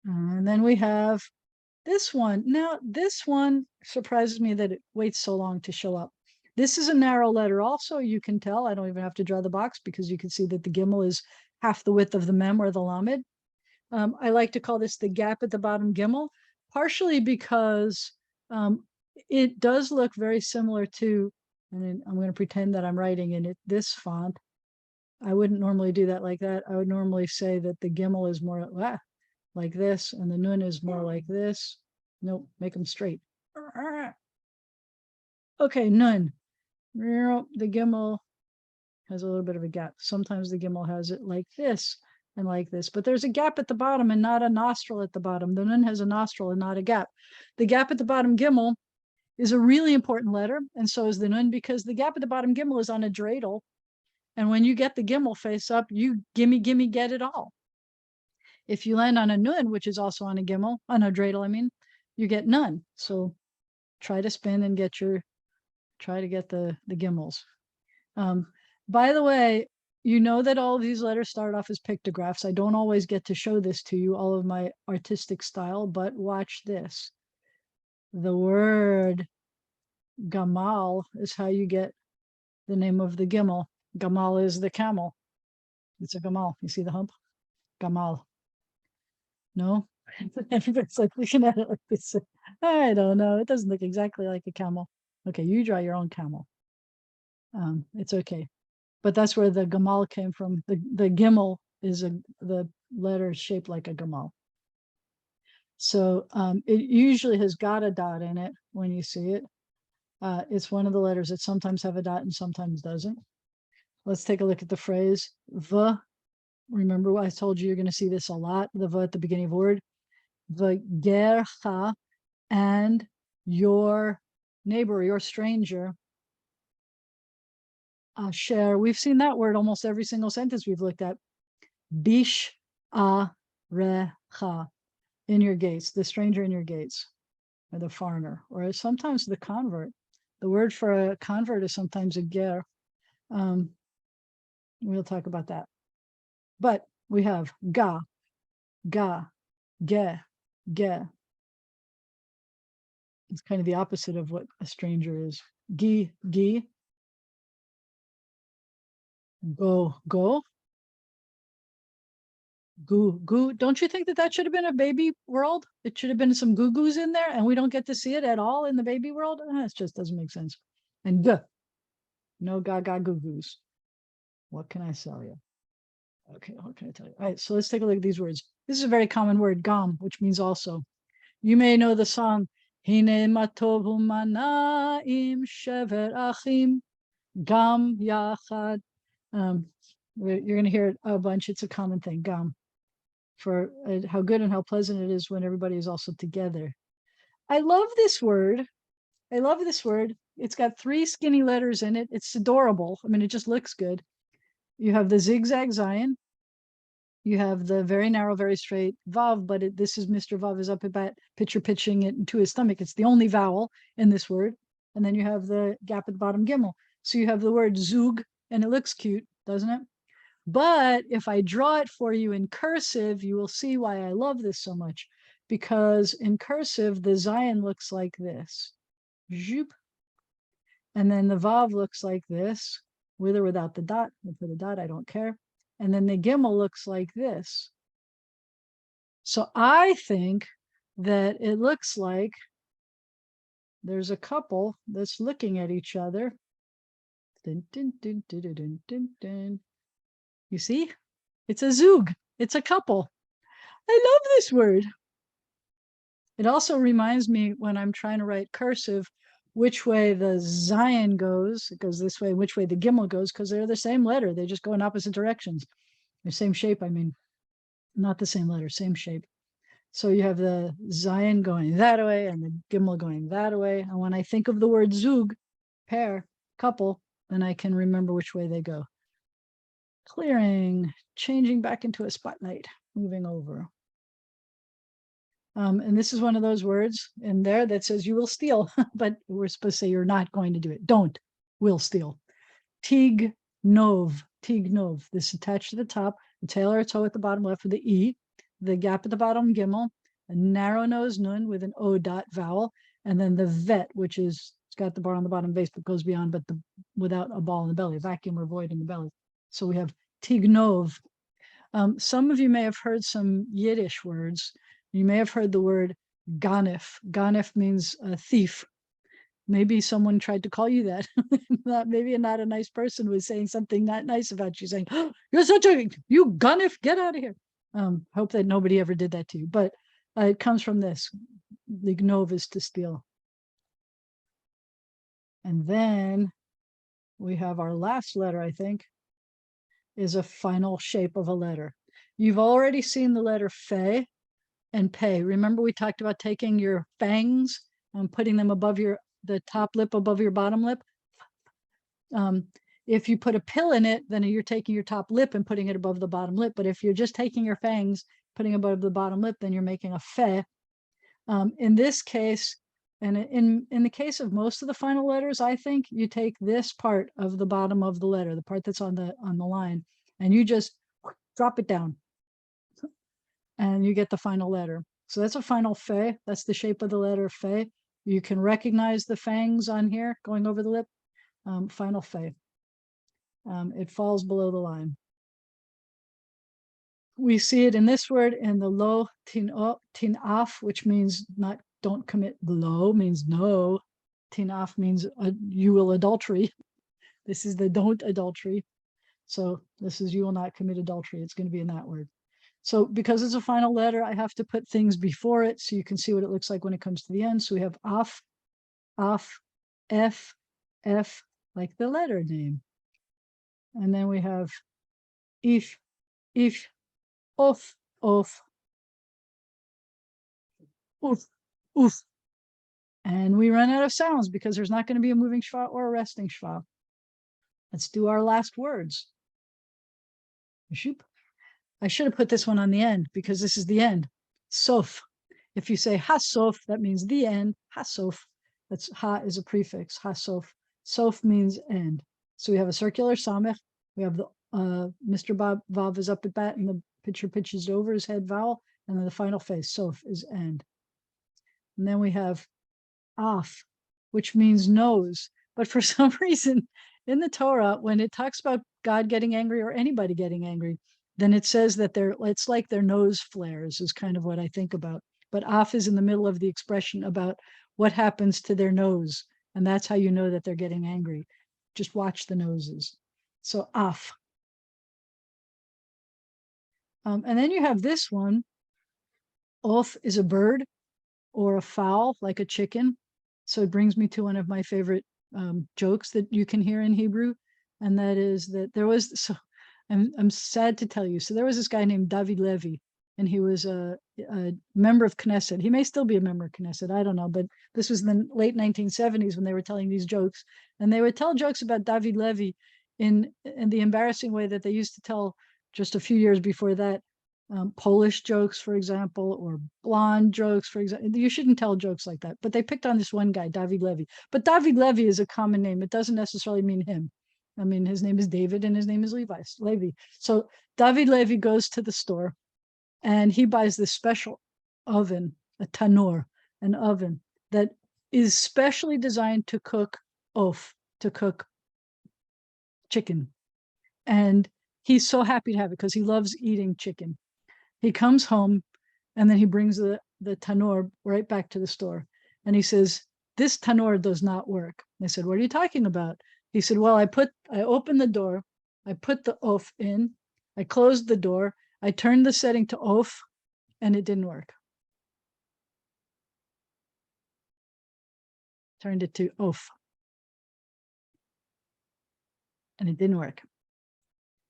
And then we have this one. Now, this one surprises me that it waits so long to show up. This is a narrow letter also, you can tell. I don't even have to draw the box because you can see that the gimel is half the width of the mem or the lamed. I like to call this the gap at the bottom gimel, partially because it does look very similar to, and I'm going to pretend that I'm writing in it this font. I wouldn't normally do that like that. I would normally say that the gimel is more like this, and the nun is more like this. Nope, make them straight. Okay, nun. The gimel has a little bit of a gap. Sometimes the gimel has it like this and like this, but there's a gap at the bottom and not a nostril at the bottom. The nun has a nostril and not a gap. The gap at the bottom gimel is a really important letter, and so is the nun, because the gap at the bottom gimel is on a dreidel, and when you get the gimel face up, you gimme, get it all. If you land on a nun, which is also on a gimel, on a dreidel, I mean, you get none. So try to spin and try to get the gimels. By the way, you know that all of these letters start off as pictographs. I don't always get to show this to you, all of my artistic style, but watch this. The word gamal is how you get the name of the gimel. Gamal is the camel. It's a gamal. You see the hump? Gamal. No? Everybody's like looking at it like this. I don't know. It doesn't look exactly like a camel. Okay, you draw your own camel. It's okay. But that's where the gamal came from. The gimel is the letter shaped like a gamal. So it usually has got a dot in it when you see it. It's one of the letters that sometimes have a dot and sometimes doesn't. Let's take a look at the phrase v. Remember, I told you you're going to see this a lot, the v at the beginning of a word. V'gercha, and your neighbor, your stranger. Asher, we've seen that word almost every single sentence we've looked at. Bish arecha, in your gates, the stranger in your gates, or the foreigner, or sometimes the convert. The word for a convert is sometimes a ger. We'll talk about that. But we have ga, ge, ge. It's kind of the opposite of what a stranger is. Gi, go, goo. Don't you think that should have been a baby world? It should have been some goo-goos in there, and we don't get to see it at all in the baby world? It just doesn't make sense. And g, no gaga goo-goos. What can I sell you? Okay, what can I tell you? All right, so let's take a look at these words. This is a very common word, gam, which means also. You may know the song, Hine matov manaim shever achim gam yachad. You're going to hear it a bunch. It's a common thing, gam, for how good and how pleasant it is when everybody is also together. I love this word. It's got 3 skinny letters in it. It's adorable. I mean, it just looks good. You have the zigzag zayin. You have the very narrow, very straight vav, but this is Mr. Vav is up about pitching it into his stomach. It's the only vowel in this word. And then you have the gap at the bottom gimel. So you have the word zug, and it looks cute, doesn't it? But if I draw it for you in cursive, you will see why I love this so much. Because in cursive, the zayin looks like this. Zoop. And then the vav looks like this, with or without the dot. For the dot, I don't care. And then the gimel looks like this. So I think that it looks like there's a couple that's looking at each other. Dun, dun, dun, dun, dun, dun, dun. You see? It's a zug. It's a couple. I love this word. It also reminds me when I'm trying to write cursive, which way the zayin goes. It goes this way, which way the gimel goes, because they're the same letter. They just go in opposite directions. The same shape, I mean, not the same letter, same shape. So you have the zayin going that way and the gimel going that way. And when I think of the word zug, pair, couple, then I can remember which way they go. Clearing, changing back into a spotlight, moving over. And this is one of those words in there that says you will steal, but we're supposed to say you're not going to do it. Don't, will steal. Tignov. This is attached to the top, the tail or toe at the bottom left with the E. the gap at the bottom, gimel, a narrow nose, nun, with an O dot vowel, and then the vet, which is, it's got the bar on the bottom base, but goes beyond, but without a ball in the belly, vacuum or void in the belly. So we have tignov. Some of you may have heard some Yiddish words. You may have heard the word ganef. Ganef means a thief. Maybe someone tried to call you that. Maybe not a nice person was saying something not nice about you, saying, oh, you're such a, you ganef, get out of here. Hope that nobody ever did that to you. But it comes from this. Lignov is to steal. And then we have our last letter, I think, is a final shape of a letter. You've already seen the letter fe and pei. Remember we talked about taking your fangs and putting them above the top lip above your bottom lip. If you put a pill in it, then you're taking your top lip and putting it above the bottom lip. But if you're just taking your fangs, putting above the bottom lip, then you're making a fe. In this case, and in the case of most of the final letters, I think you take this part of the bottom of the letter, the part that's on the line, and you just drop it down, and you get the final letter. So that's a final fe. That's the shape of the letter fe. You can recognize the fangs on here going over the lip. Final fe. It falls below the line. We see it in this word in the lo tinaf, which means not don't commit. Lo means no. Tinaf means you will adultery. This is the don't adultery. So this is you will not commit adultery. It's going to be in that word. So because it's a final letter, I have to put things before it so you can see what it looks like when it comes to the end. So we have af, f, f, like the letter name. And then we have if, of, oof, oof. And we run out of sounds because there's not going to be a moving shva or a resting shva. Let's do our last words. I should have put this one on the end because this is the end. Sof. If you say hasof, that means the end. Hasof. That's ha is a prefix. Hasof. Sof means end. So we have a circular samech. We have the Mr. Vav is up at bat and the pitcher pitches over his head vowel. And then the final face, sof, is end. And then we have af, which means nose. But for some reason in the Torah, when it talks about God getting angry or anybody getting angry, then it says that it's like their nose flares is kind of what I think about. But af is in the middle of the expression about what happens to their nose. And that's how you know that they're getting angry. Just watch the noses. So af. And then you have this one. Of is a bird or a fowl, like a chicken. So it brings me to one of my favorite jokes that you can hear in Hebrew. And that is that there was, so I'm sad to tell you. So there was this guy named David Levy, and he was a member of Knesset. He may still be a member of Knesset, I don't know, but this was in the late 1970s when they were telling these jokes. And they would tell jokes about David Levy in the embarrassing way that they used to tell just a few years before that, Polish jokes, for example, or blonde jokes, for example. You shouldn't tell jokes like that. But they picked on this one guy, David Levy. But David Levy is a common name. It doesn't necessarily mean him. I mean, his name is David and his name is Levi. So David Levy goes to the store and he buys this special oven, a tanur, an oven that is specially designed to cook to cook chicken. And he's so happy to have it because he loves eating chicken. He comes home and then he brings the tanur right back to the store. And he says, this tanur does not work. They said, what are you talking about? He said, well, I opened the door, I put the off in, I closed the door, I turned the setting to off, and it didn't work. Turned it to off. And it didn't work.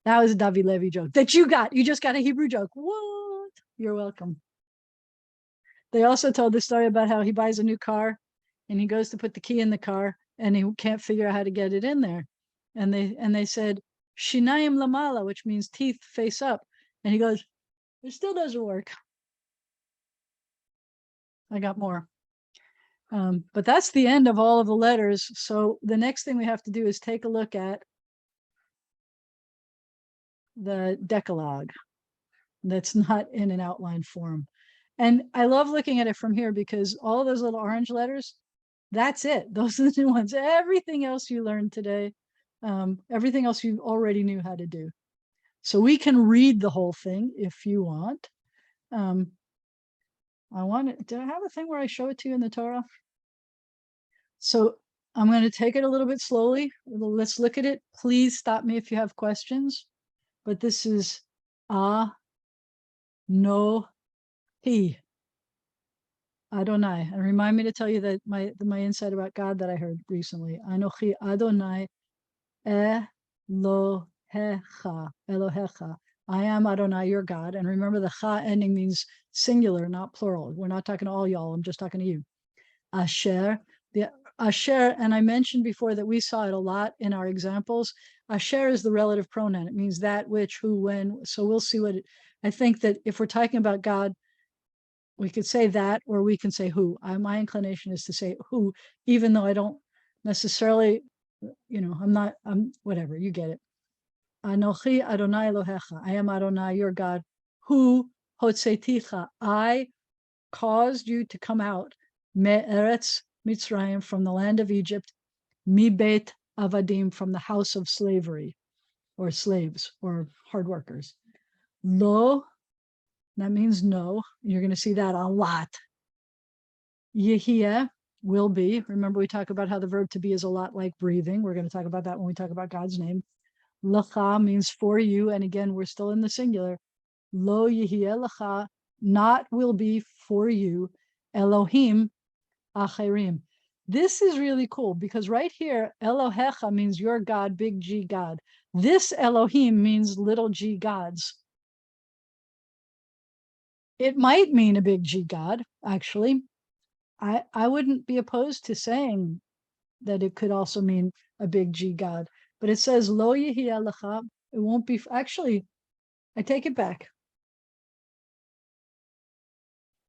That was a David Levy joke that you got. You just got a Hebrew joke. What? You're welcome. They also told the story about how he buys a new car and he goes to put the key in the car and he can't figure out how to get it in there. And they said, Shinayim lamala, which means teeth face up. And he goes, it still doesn't work. I got more. But that's the end of all of the letters. So the next thing we have to do is take a look at the Decalogue. that's not in an outline form. And I love looking at it from here because all those little orange letters, that's it. Those are the new ones. Everything else you learned today, everything else you already knew how to do. So we can read the whole thing if you want. I want it. Do I have a thing where I show it to you in the Torah? So I'm going to take it a little bit slowly. Let's look at it. Please stop me if you have questions. But this is no he Adonai. And remind me to tell you that my insight about God that I heard recently. Anochi Adonai Elohecha. Elohecha. I am Adonai, your God. And remember, the cha ending means singular, not plural. We're not talking to all y'all. I'm just talking to you. Asher. The Asher, and I mentioned before that we saw it a lot in our examples. Asher is the relative pronoun. It means that, which, who, when. So we'll see what I think that if we're talking about God, we could say that, or we can say who. My inclination is to say who, even though I don't necessarily, I'm whatever, you get it. Anochi Adonai Elohecha. I am Adonai, your God, who hotzeticha. I caused you to come out, me'eretz Mitzrayim, from the land of Egypt, mi beit avadim, from the house of slavery, or slaves, or hard workers. Lo, that means no. You're going to see that a lot. Yehiyeh, will be. Remember, we talk about how the verb to be is a lot like breathing. We're going to talk about that when we talk about God's name. Lacha means for you. And again, we're still in the singular. Lo yehiyeh lacha, not will be for you. Elohim acherim. This is really cool because right here, Elohecha means your God, big G God. This Elohim means little g gods. It might mean a big G God, actually. I wouldn't be opposed to saying that it could also mean a big G God, but it says lo yehiyeh lecha. It won't be. Actually, I take it back.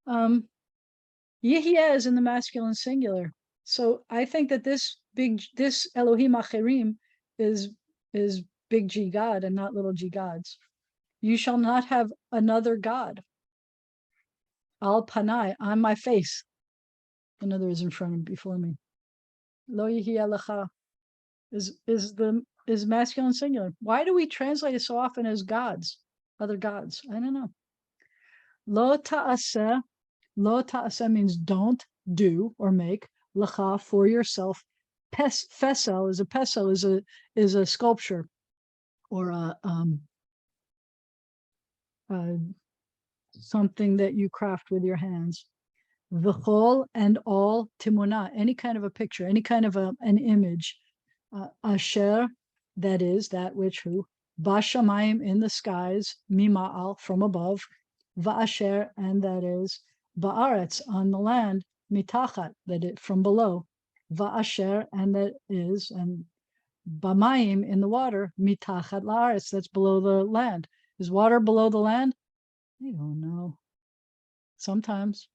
Yehiyeh is in the masculine singular, so I think that this Elohim Acherim is big G God and not little G gods. You shall not have another God. Al panai, on my face. Another is in front of before me. Lo yehiyeh lecha is masculine singular. Why do we translate it so often as gods, other gods? I don't know. Lo ta'aseh. Lo ta'aseh means don't do or make. Lecha, for yourself. Fesel is a sculpture or a something that you craft with your hands. V'chol, and all timuna, any kind of a picture, any kind of an image. Asher, that is that which who. Bashamayim, in the skies. Mima'al, from above. Va'asher, and that is. Ba'aretz, on the land. Mitachat, that it from below. Va'asher, and that is. And Bamayim, in the water. Mitachat la'aretz, that's below the land. Is water below the land? I don't know. Sometimes.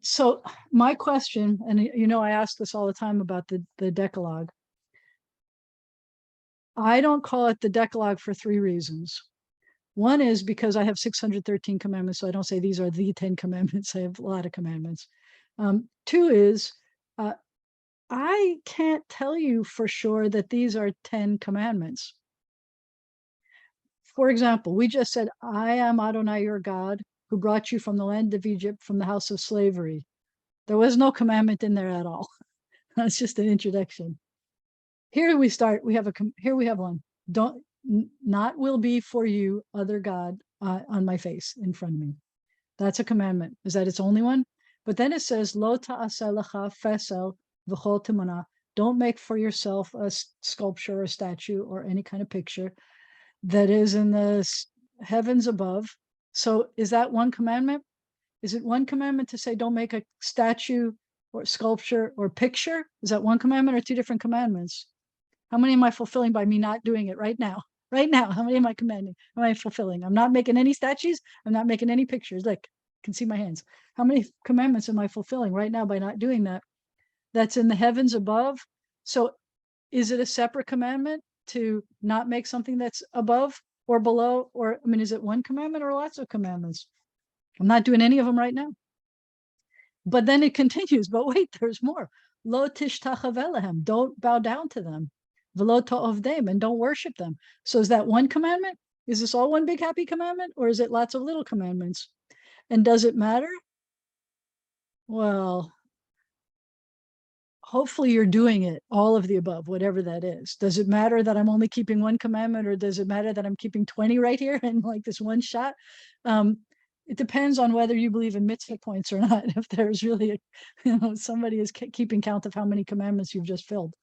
So my question, and I ask this all the time about the Decalogue. I don't call it the Decalogue for three reasons. One is because I have 613 commandments, so I don't say these are the 10 commandments. I have a lot of commandments. Two is I can't tell you for sure that these are 10 commandments. For example, we just said, I am Adonai, your God, who brought you from the land of Egypt, from the house of slavery. There was no commandment in there at all. That's just an introduction. Here we start. Here we have one. Not will be for you other God on my face in front of me. That's a commandment. Is that its only one? But then it says, Lo ta'aseh lecha fesel v'chol timuna. Don't make for yourself a sculpture, a statue, or any kind of picture that is in the heavens above. So is that one commandment? Is it one commandment to say don't make a statue or sculpture or picture? Is that one commandment or two different commandments? How many am I fulfilling by me not doing it right now? Right now, how many am I commanding? Am I fulfilling? I'm not making any statues. I'm not making any pictures. Look, you can see my hands. How many commandments am I fulfilling right now by not doing that? That's in the heavens above. So is it a separate commandment to not make something that's above? or below, or I mean, is it one commandment or lots of commandments? I'm not doing any of them right now. But then it continues, but wait, there's more. Lo tishtachav elehem, don't bow down to them. V'lo to'ovdeim, and don't worship them. So is that one commandment? Is this all one big happy commandment, or is it lots of little commandments? And does it matter? Well, hopefully you're doing it, all of the above, whatever that is. Does it matter that I'm only keeping one commandment, or does it matter that I'm keeping 20 right here in like this one shot? It depends on whether you believe in mitzvah points or not. If there's really somebody is keeping count of how many commandments you've just filled.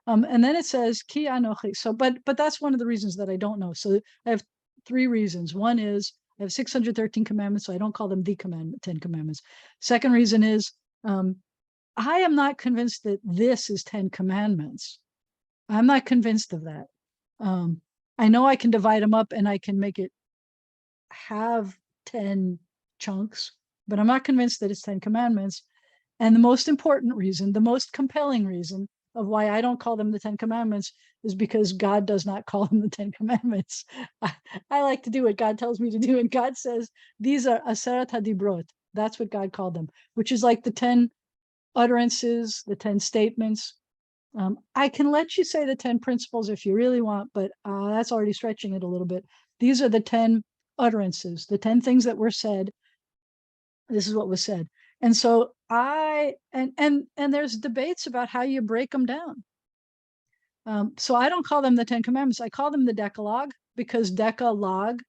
And then it says ki anochi. So, but that's one of the reasons that I don't know. So I have three reasons. One is I have 613 commandments, so I don't call them the 10 commandments. Second reason is I am not convinced that this is 10 commandments. I'm not convinced of that. I know I can divide them up and I can make it have 10 chunks, but I'm not convinced that it's 10 commandments. And the most important reason, the most compelling reason of why I don't call them the 10 commandments is because God does not call them the 10 commandments. I like to do what God tells me to do. And God says, these are aseret hadibrot. That's what God called them, which is like the 10 utterances, the 10 statements. I can let you say the 10 principles if you really want, but that's already stretching it a little bit. These are the 10 utterances, the 10 things that were said. This is what was said. And so and there's debates about how you break them down. So I don't call them the 10 commandments. I call them the Decalogue, because Decalogue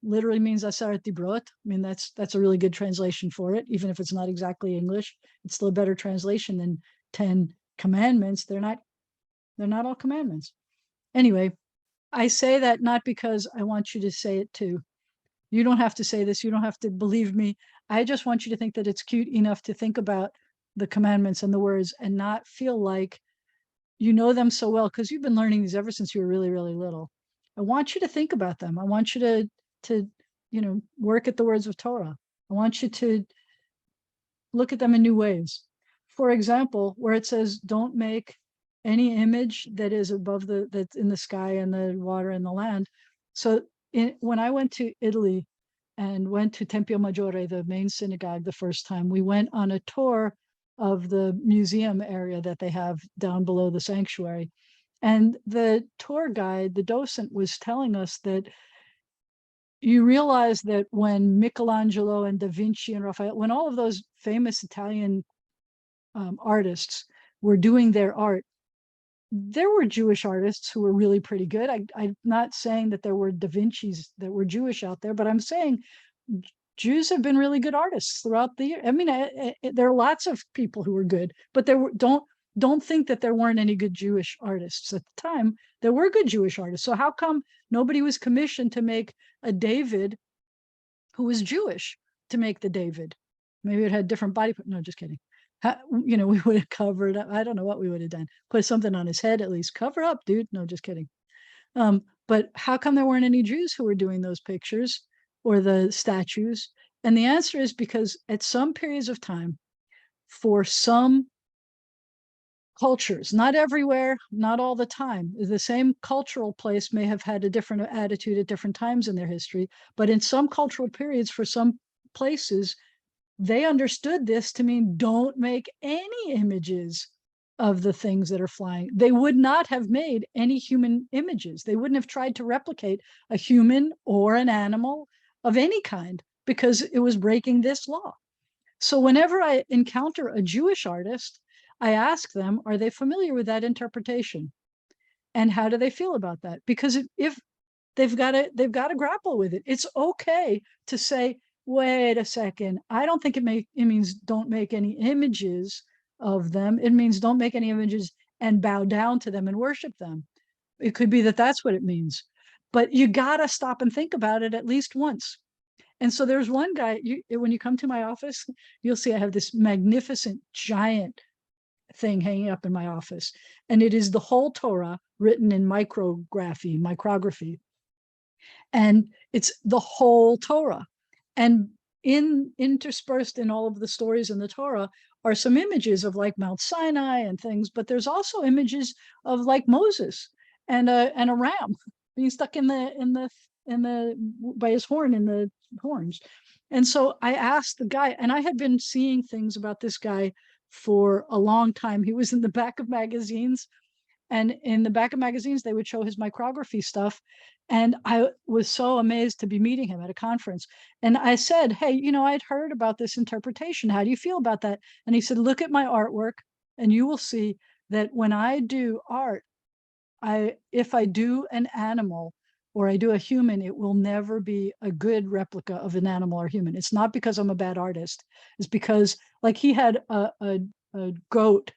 literally means Aseret Dibrot. I mean, that's a really good translation for it, even if it's not exactly English. It's still a better translation than 10 commandments. They're not all commandments. Anyway, I say that not because I want you to say it too. You don't have to say this. You don't have to believe me. I just want you to think that it's cute enough to think about the commandments and the words and not feel like you know them so well, because you've been learning these ever since you were really, really little. I want you to think about them. I want you to work at the words of Torah. I want you to look at them in new ways. For example, where it says, don't make any image that is above that's in the sky and the water and the land. So when I went to Italy and went to Tempio Maggiore, the main synagogue, the first time, we went on a tour of the museum area that they have down below the sanctuary. And the tour guide, the docent, was telling us that you realize that when Michelangelo and Da Vinci and Raphael, when all of those famous Italian artists were doing their art, there were Jewish artists who were really pretty good. I'm not saying that there were Da Vinci's that were Jewish out there, but I'm saying Jews have been really good artists throughout the year. I mean, there are lots of people who were good, but don't think that there weren't any good Jewish artists at the time. There were good Jewish artists. So how come nobody was commissioned to make a David who was Jewish to make the David? Maybe it had different body. No, just kidding. We would have covered up. I don't know what we would have done. Put something on his head at least. Cover up, dude. No, just kidding. But how come there weren't any Jews who were doing those pictures or the statues? And the answer is because at some periods of time, for some cultures, not everywhere, not all the time, the same cultural place may have had a different attitude at different times in their history, but in some cultural periods, for some places, they understood this to mean don't make any images of the things that are flying. They would not have made any human images. They wouldn't have tried to replicate a human or an animal of any kind because it was breaking this law. So whenever I encounter a Jewish artist, I ask them, are they familiar with that interpretation? And how do they feel about that? Because if they've got to grapple with it. It's okay to say, wait a second, I don't think it means don't make any images of them. It means don't make any images and bow down to them and worship them. It could be that that's what it means, but you got to stop and think about it at least once. And so there's one guy, when you come to my office, you'll see I have this magnificent giant thing hanging up in my office, and it is the whole Torah written in micrography. And it's the whole Torah. And interspersed in all of the stories in the Torah are some images of like Mount Sinai and things, but there's also images of like Moses and a ram being stuck in the by his horn in the horns. And so I asked the guy, and I had been seeing things about this guy for a long time. He was in the back of magazines, and in the back of magazines, they would show his micrography stuff. And I was so amazed to be meeting him at a conference. And I said, hey, I'd heard about this interpretation. How do you feel about that? And he said, look at my artwork, and you will see that when I do art, if I do an animal or I do a human, it will never be a good replica of an animal or human. It's not because I'm a bad artist. It's because, like, he had a goat,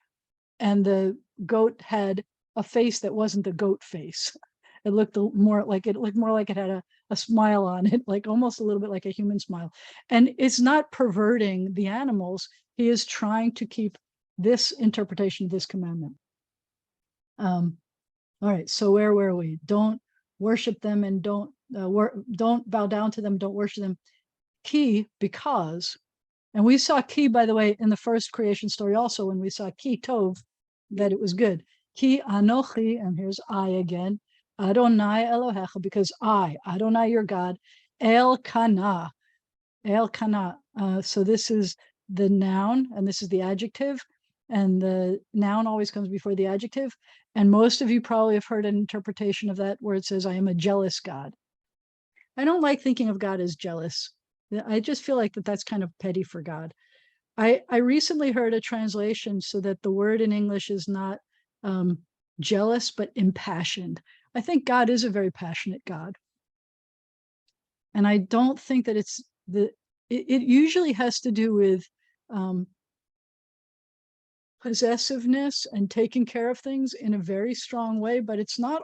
and the goat had a face that wasn't the goat face. It looked more like it had a smile on it, like almost a little bit like a human smile. And it's not perverting the animals. He is trying to keep this interpretation of this commandment. All right, so where were we? Don't worship them, and don't bow down to them, don't worship them. Ki, because, and we saw ki, by the way, in the first creation story also, when we saw ki tov, that it was good. Ki anochi, and here's I again, Adonai Elohecha, because I, Adonai your God, El Kana, El Kana. So this is the noun, and this is the adjective, and the noun always comes before the adjective. And most of you probably have heard an interpretation of that where it says, I am a jealous God. I don't like thinking of God as jealous. I just feel like that's kind of petty for God. I recently heard a translation so that the word in English is not jealous, but impassioned. I think God is a very passionate God. And I don't think that it usually has to do with possessiveness and taking care of things in a very strong way, but it's not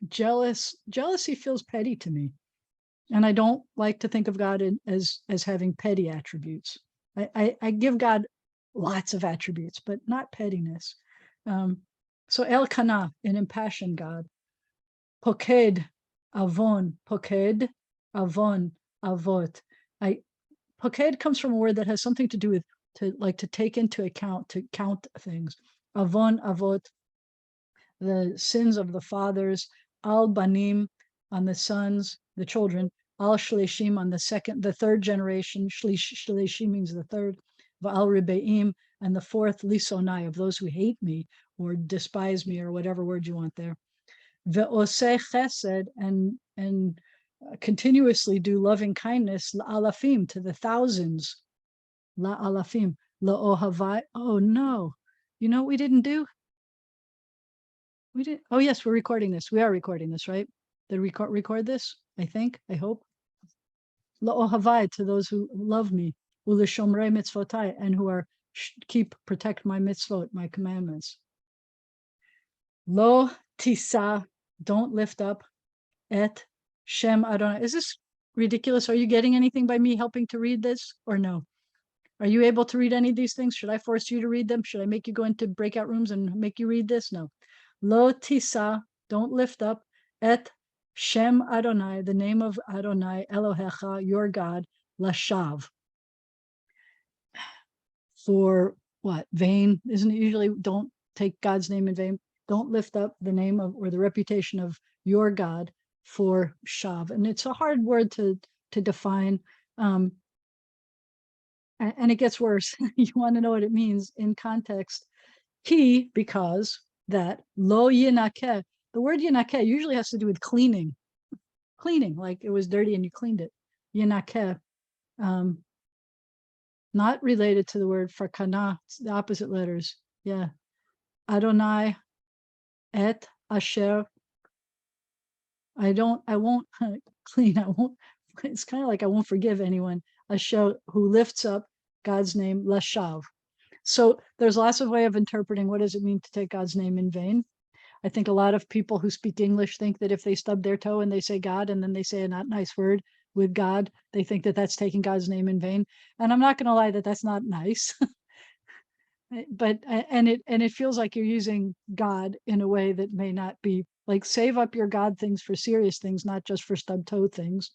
jealous. Jealousy feels petty to me. And I don't like to think of God as having petty attributes. I give God lots of attributes, but not pettiness. So El Kana, an impassioned God. Poked, avon, poked, avon, avot. Poked comes from a word that has something to do with to take into account, to count things. Avon, avot, the sins of the fathers. Al banim, on the sons, the children. Al shleshim, on the third generation. Shleshi means the third. Va'al ribeim, and the fourth, lisonai, of those who hate me or despise me, or whatever word you want there. Ve'oseh chesed, and continuously do loving kindness, la'alafim, to the thousands. La'alafim, la'ohavai. Oh no, you know what we didn't do? We did. Oh yes, we're recording this. We are recording this, right? Did we record this? I think. I hope. La'ohavai, to those who love me, u'lishomrei mitzvotai, and who are protect my mitzvot, my commandments. Lo tisa, don't lift up. Et Shem Adonai. Is this ridiculous? Are you getting anything by me helping to read this, or no? Are you able to read any of these things? Should I force you to read them? Should I make you go into breakout rooms and make you read this? No. Lo tisa, don't lift up. Et Shem Adonai, the name of Adonai, Elohecha, your God, lashav. For what? Vain? Isn't it usually don't take God's name in vain? Don't lift up the name of or the reputation of your God for shav. And it's a hard word to define. And it gets worse. You want to know what it means in context. Ki, because that, lo yinakeh. The word yinakeh usually has to do with cleaning. Cleaning, like it was dirty and you cleaned it. Yinakeh. Not related to the word for kana, it's the opposite letters. Yeah. Adonai et asher. I won't clean. It's kind of like I won't forgive anyone. Asher, who lifts up God's name, lashav. So there's lots of way of interpreting what does it mean to take God's name in vain. I think a lot of people who speak English think that if they stub their toe and they say God and then they say a not nice word with God, they think that that's taking God's name in vain. And I'm not going to lie that that's not nice. But it feels like you're using God in a way that may not be, like, save up your God things for serious things, not just for stub toe things.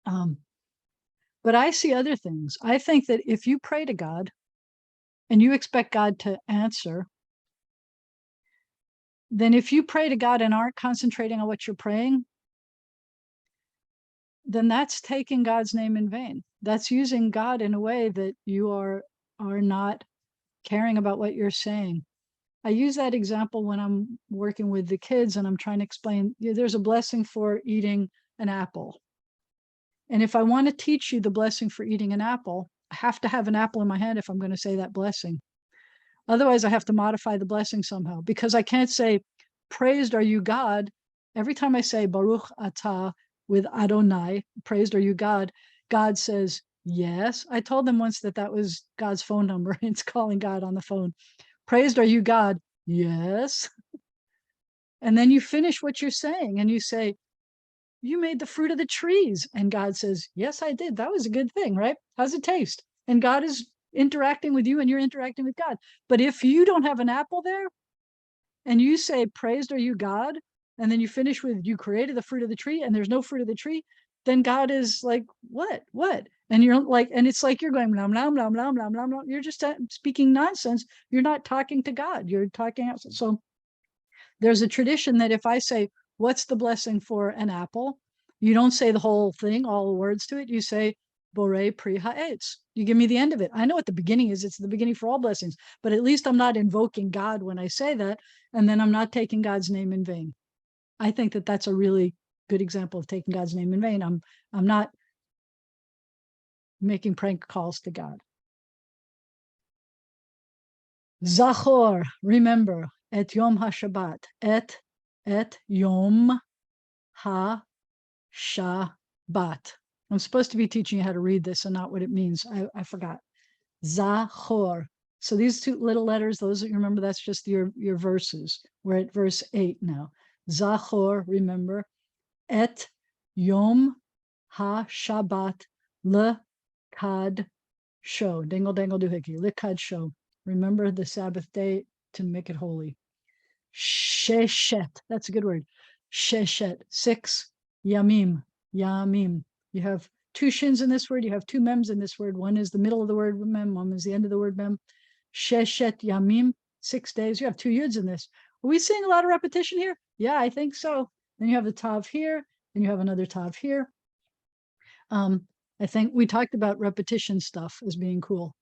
But I see other things. I think that if you pray to God and you expect God to answer, then if you pray to God and aren't concentrating on what you're praying, then that's taking God's name in vain. That's using God in a way that you are not caring about what you're saying. I use that example when I'm working with the kids and I'm trying to explain, there's a blessing for eating an apple. And if I want to teach you the blessing for eating an apple, I have to have an apple in my hand if I'm going to say that blessing. Otherwise, I have to modify the blessing somehow, because I can't say, praised are you God. Every time I say Baruch Atah with Adonai, praised are you God, God says, yes. I told them once that that was God's phone number. It's calling God on the phone. Praised are you God, yes. And then you finish what you're saying and you say, you made the fruit of the trees. And God says, yes, I did. That was a good thing, right? How's it taste? And God is interacting with you and you're interacting with God. But if you don't have an apple there and you say, praised are you God, and then you finish with, you created the fruit of the tree and there's no fruit of the tree, then God is like, what? And you're like, and it's like you're going, nom, nom, nom, nom, nom, nom, nom. You're just speaking nonsense. You're not talking to God. You're talking out. So there's a tradition that if I say, what's the blessing for an apple? You don't say the whole thing, all the words to it. You say, Borei Pri Ha'etz. You give me the end of it. I know what the beginning is. It's the beginning for all blessings, but at least I'm not invoking God when I say that, and then I'm not taking God's name in vain. I think that that's a really good example of taking God's name in vain. I'm not making prank calls to God. Zachor, remember, et Yom HaShabbat, et Yom HaShabbat. I'm supposed to be teaching you how to read this and not what it means. I forgot. Zachor. So these two little letters, those that you remember, that's just your verses. We're at verse 8 now. Zachor, remember, et Yom HaShabbat lekad sho. Dingle, dangle, doohickey. Lekad sho. Remember the Sabbath day to make it holy. Sheshet. That's a good word. Sheshet. 6 yamim. Yamim. You have two shins in this word. You have two mems in this word. One is the middle of the word mem. One is the end of the word mem. Sheshet yamim. 6 days. You have two yuds in this. Are we seeing a lot of repetition here? Yeah, I think so. Then you have the tav here. Then you have another tav here. I think we talked about repetition stuff as being cool.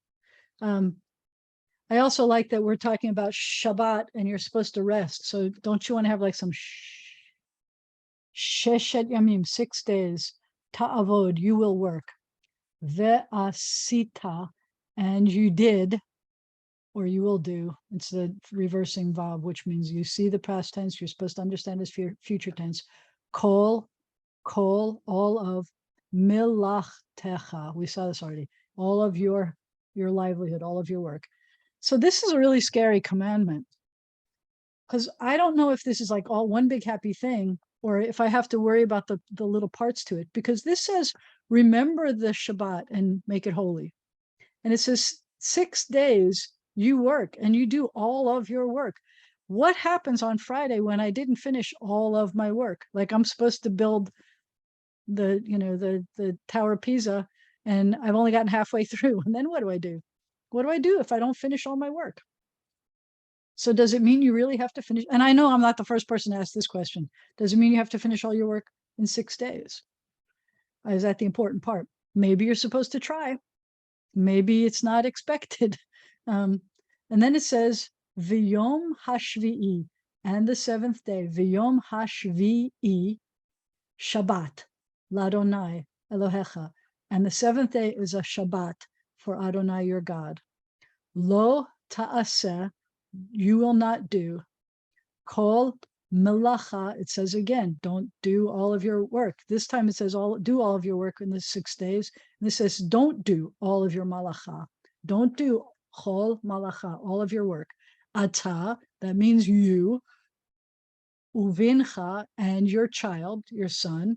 I also like that we're talking about Shabbat and you're supposed to rest. So don't you want to have like some Sheshet Yamim, 6 days, Ta'avod, you will work. Ve'asita, and you did, or you will do. It's the reversing vav, which means you see the past tense. You're supposed to understand as future tense. Kol, all of milachtecha. We saw this already. All of your livelihood, all of your work. So this is a really scary commandment, because I don't know if this is like all one big happy thing, or if I have to worry about the little parts to it, because this says, remember the Shabbat and make it holy. And it says 6 days you work and you do all of your work. What happens on Friday when I didn't finish all of my work? Like I'm supposed to build the Tower of Pisa and I've only gotten halfway through. And then what do I do? What do I do if I don't finish all my work? So does it mean you really have to finish? And I know I'm not the first person to ask this question. Does it mean you have to finish all your work in 6 days? Is that the important part? Maybe you're supposed to try. Maybe it's not expected. And then it says, V'yom hashvi'i, and the 7th day, V'yom hashvi'i, Shabbat, l'Adonai Elohecha. And the 7th day is a Shabbat for Adonai your God. Lo ta'aseh, you will not do. Kol melacha, it says again, don't do all of your work. This time it says do all of your work in the 6 days. And this says don't do all of your malacha. Don't do kol malacha, all of your work. Ata, that means you. Uvincha, and your child, your son.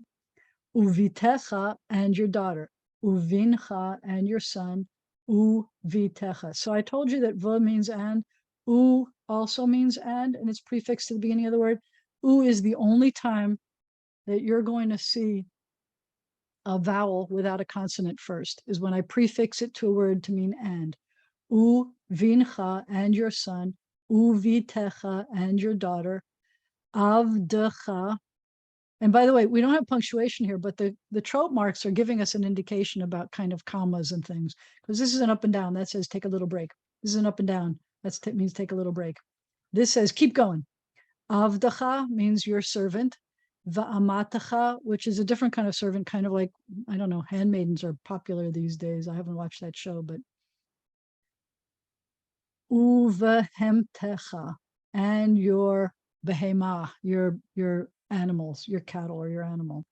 Uvitecha, and your daughter. Uvincha, and your son. Uvitecha. So I told you that va means and. U also means and it's prefixed to the beginning of the word. U is the only time that you're going to see a vowel without a consonant first, is when I prefix it to a word to mean and. U vincha, and your son. U vitecha, and your daughter. Avdecha, And by the way, we don't have punctuation here, but the trope marks are giving us an indication about kind of commas and things. Because this is an up and down. That says take a little break. This is an up and down. That means take a little break. This says keep going. Avdacha means your servant. Va'amatacha, which is a different kind of servant, kind of like, I don't know, handmaidens are popular these days. I haven't watched that show, but uvehemtecha, and your behema, your animals, your cattle or your animal.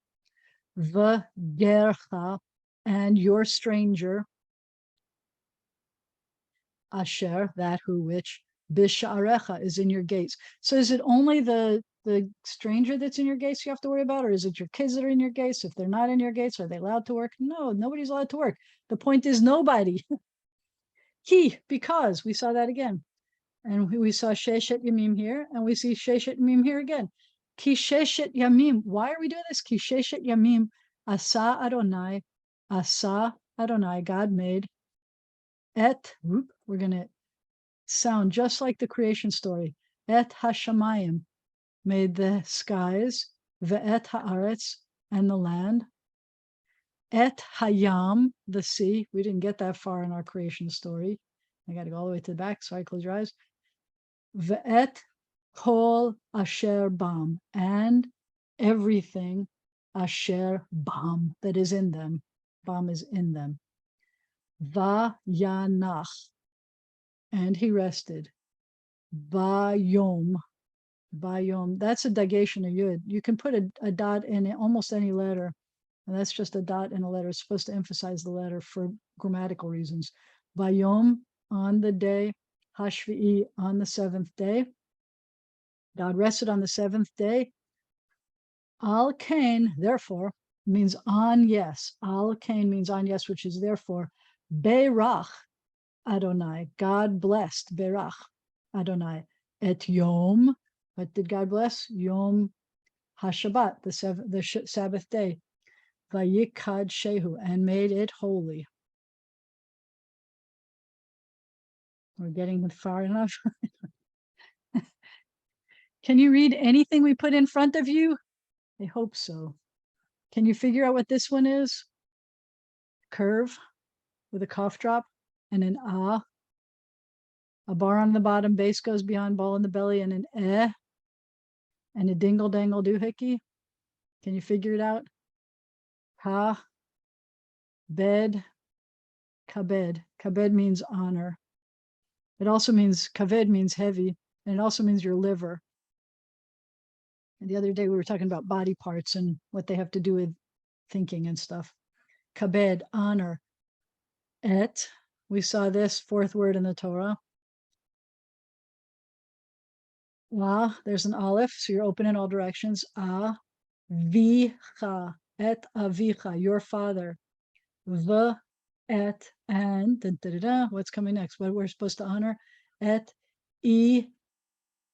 V'gercha, and your stranger. Asher, that who which, bisha'arecha, is in your gates. So is it only the stranger that's in your gates you have to worry about, or is it your kids that are in your gates? If they're not in your gates, are they allowed to work? No, nobody's allowed to work. The point is nobody. Because we saw that again. And we saw Sheshet Yamim here, and we see Sheshet Yamim here again. Ki Sheshet Yamim. Why are we doing this? Ki Sheshet Yamim. Asa Adonai. Asa Adonai. God made. We're going to sound just like the creation story. Et Hashamayim. Made the skies. Ve'et Haaretz. And the land. Et Hayam. The sea. We didn't get that far in our creation story. I got to go all the way to the back, so I close your eyes. Ve'et kol asher bam, and everything asher bam, that is in them. Bam is in them. Vayanach, and he rested. Vayom, that's a dagation of yud. You can put a dot in almost any letter, and that's just a dot in a letter. It's supposed to emphasize the letter for grammatical reasons. Vayom, on the day, Hashvi'i, on the seventh day. God rested on the seventh day. Al Kain, therefore, means on yes. Al Kain means on yes, which is therefore. Beirach Adonai, God blessed. Beirach Adonai. Et Yom, what did God bless? Yom HaShabbat, the Sabbath day. Vayikad Shehu, and made it holy. We're getting far enough. Can you read anything we put in front of you? I hope so. Can you figure out what this one is? Curve with a cough drop and an ah. A bar on the bottom, base goes beyond, ball in the belly, and an eh. And a dingle dangle doohickey. Can you figure it out? Ha, bed, kabed. Kabed means honor. It also means, kaved means heavy, and it also means your liver. And the other day we were talking about body parts and what they have to do with thinking and stuff. Kabed, honor. Et, we saw this fourth word in the Torah. La, there's an aleph, so you're open in all directions. Vicha, et avicha, your father. V, et, and, da, da, da, da, what's coming next? What we're supposed to honor? Et, e,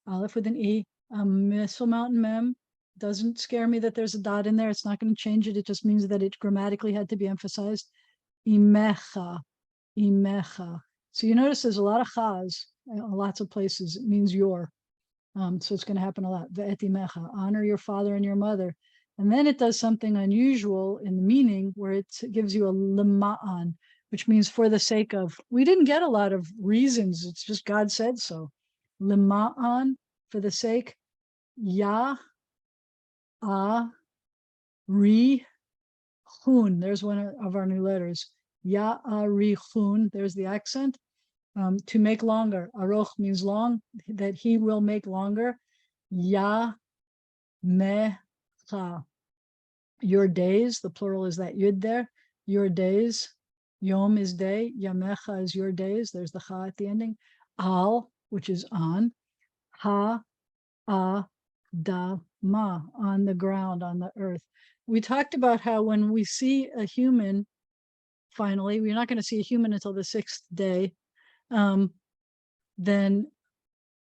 aleph with an e, missile mountain mem. Doesn't scare me that there's a dot in there. It's not going to change it. It just means that it grammatically had to be emphasized. Imecha, imecha. So you notice there's a lot of chas in lots of places. It means your. So it's going to happen a lot. Ve'et imecha, honor your father and your mother. And then it does something unusual in the meaning where it gives you a lema'an, which means for the sake of. We didn't get a lot of reasons. It's just God said so. Lema'an, for the sake. Ya, a, ri, chun. There's one of our new letters. Ya, a, ri, chun. There's the accent. To make longer. Aroch means long, that he will make longer. Ya, mecha. Your days, the plural is that yud there. Your days. Yom is day. Yamecha is your days. There's the cha at the ending. Al, which is on. Ha, a, da, ma, on the ground, on the earth. We talked about how when we see a human, finally, we're not going to see a human until the sixth day. Then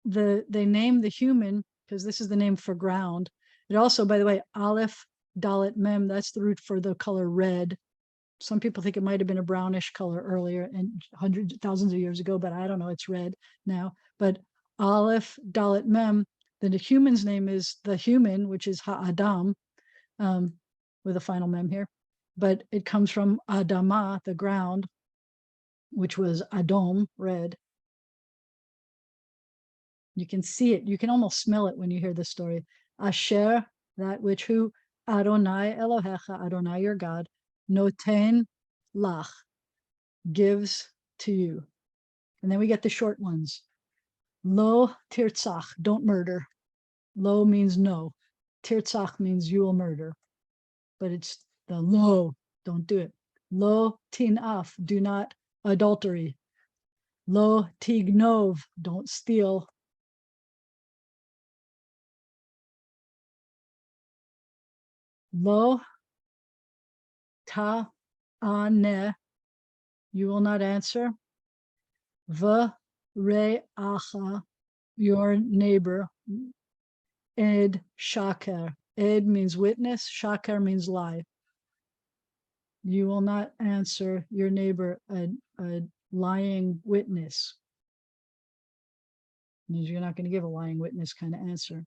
they name the human, because this is the name for ground. It also, by the way, Aleph, Dalet, Mem, that's the root for the color red. Some people think it might have been a brownish color earlier and hundreds, thousands of years ago, but I don't know, it's red now. But Aleph, Dalet, Mem, then the human's name is the human, which is Ha'adam. with a final mem here, but it comes from Adama, the ground, which was Adom, red. You can see it. You can almost smell it when you hear the story. Asher, that which who, Adonai Elohecha, Adonai your God, noten lach, gives to you. And then we get the short ones. Lo tirtzach, don't murder. Lo means no. Tirtzach means you will murder. But it's the lo, don't do it. Lo tinaf, do not adultery. Lo tignov, don't steal. Lo ta ane, you will not answer. V re acha, your neighbor. Ed shaker. Ed means witness. Shaker means lie. You will not answer your neighbor a lying witness. Means you're not going to give a lying witness kind of answer.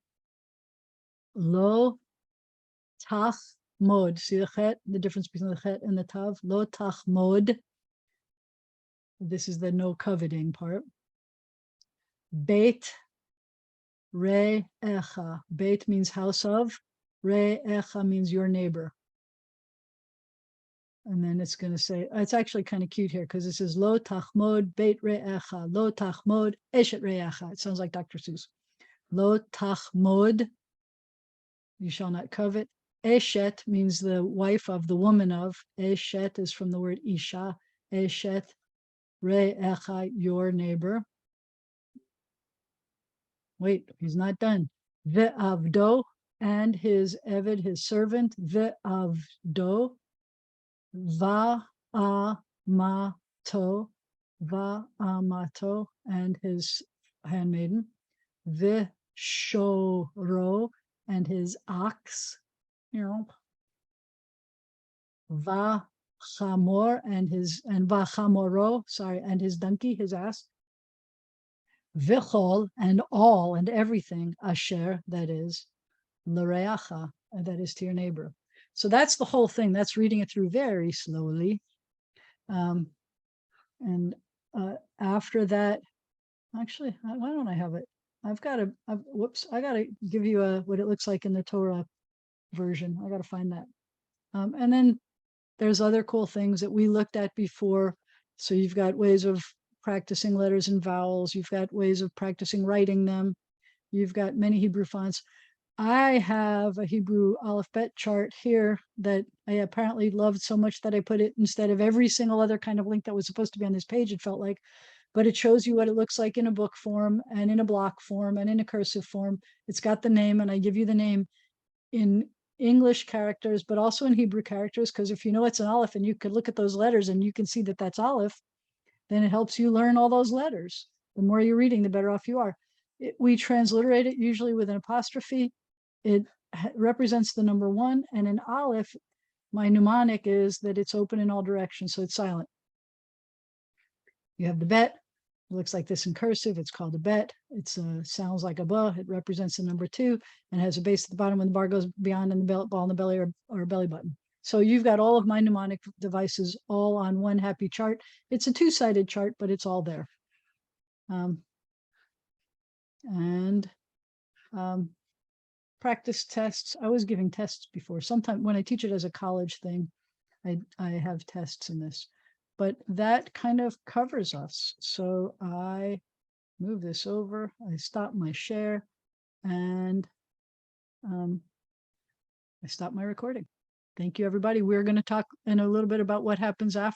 Lo tach mod. See the chet, the difference between the chet and the tav. Lo tach mod. This is the no coveting part. Beit re echa. Beit means house of. Re echa means your neighbor. And then it's going to say, it's actually kind of cute here because it says lo tachmod beit re'echa, lo tachmod eshet re'echa. It sounds like Dr. Seuss. Lo tachmod, you shall not covet. Eshet means the wife of, the woman of. Eshet is from the word isha. Eshet re'echa, your neighbor. Wait, he's not done. Ve'avdo, and his eved, his servant. Ve'avdo. Va-a-ma-to, Va-a-ma-to, and his handmaiden. Vishoro, and his ox. Va-chamor, and Va-chamoro, sorry, and his donkey, his ass. Vichol, and all, and everything, asher, that is, l'reacha, that is to your neighbor. So that's the whole thing. That's reading it through very slowly. And after that, actually, why don't I have it? I've got to, whoops, I got to give you what it looks like in the Torah version. I got to find that. And then there's other cool things that we looked at before. So you've got ways of practicing letters and vowels. You've got ways of practicing writing them. You've got many Hebrew fonts. I have a Hebrew alphabet chart here that I apparently loved so much that I put it instead of every single other kind of link that was supposed to be on this page, it felt like, but it shows you what it looks like in a book form and in a block form and in a cursive form. It's got the name, and I give you the name in English characters, but also in Hebrew characters, because if you know it's an aleph and you could look at those letters and you can see that that's aleph, then it helps you learn all those letters. The more you're reading, the better off you are. We transliterate it usually with an apostrophe. It represents the number 1, and in aleph, my mnemonic is that it's open in all directions, so it's silent. You have the bet. It looks like this in cursive. It's called a bet. It sounds like a ba. It represents the number 2 and has a base at the bottom when the bar goes beyond, and the ball in the belly or belly button. So you've got all of my mnemonic devices all on one happy chart. It's a 2-sided chart, but it's all there. Practice tests. I was giving tests before. Sometimes when I teach it as a college thing, I have tests in this, but that kind of covers us. So I move this over, I stop my share, and I stop my recording. Thank you, everybody. We're going to talk in a little bit about what happens after.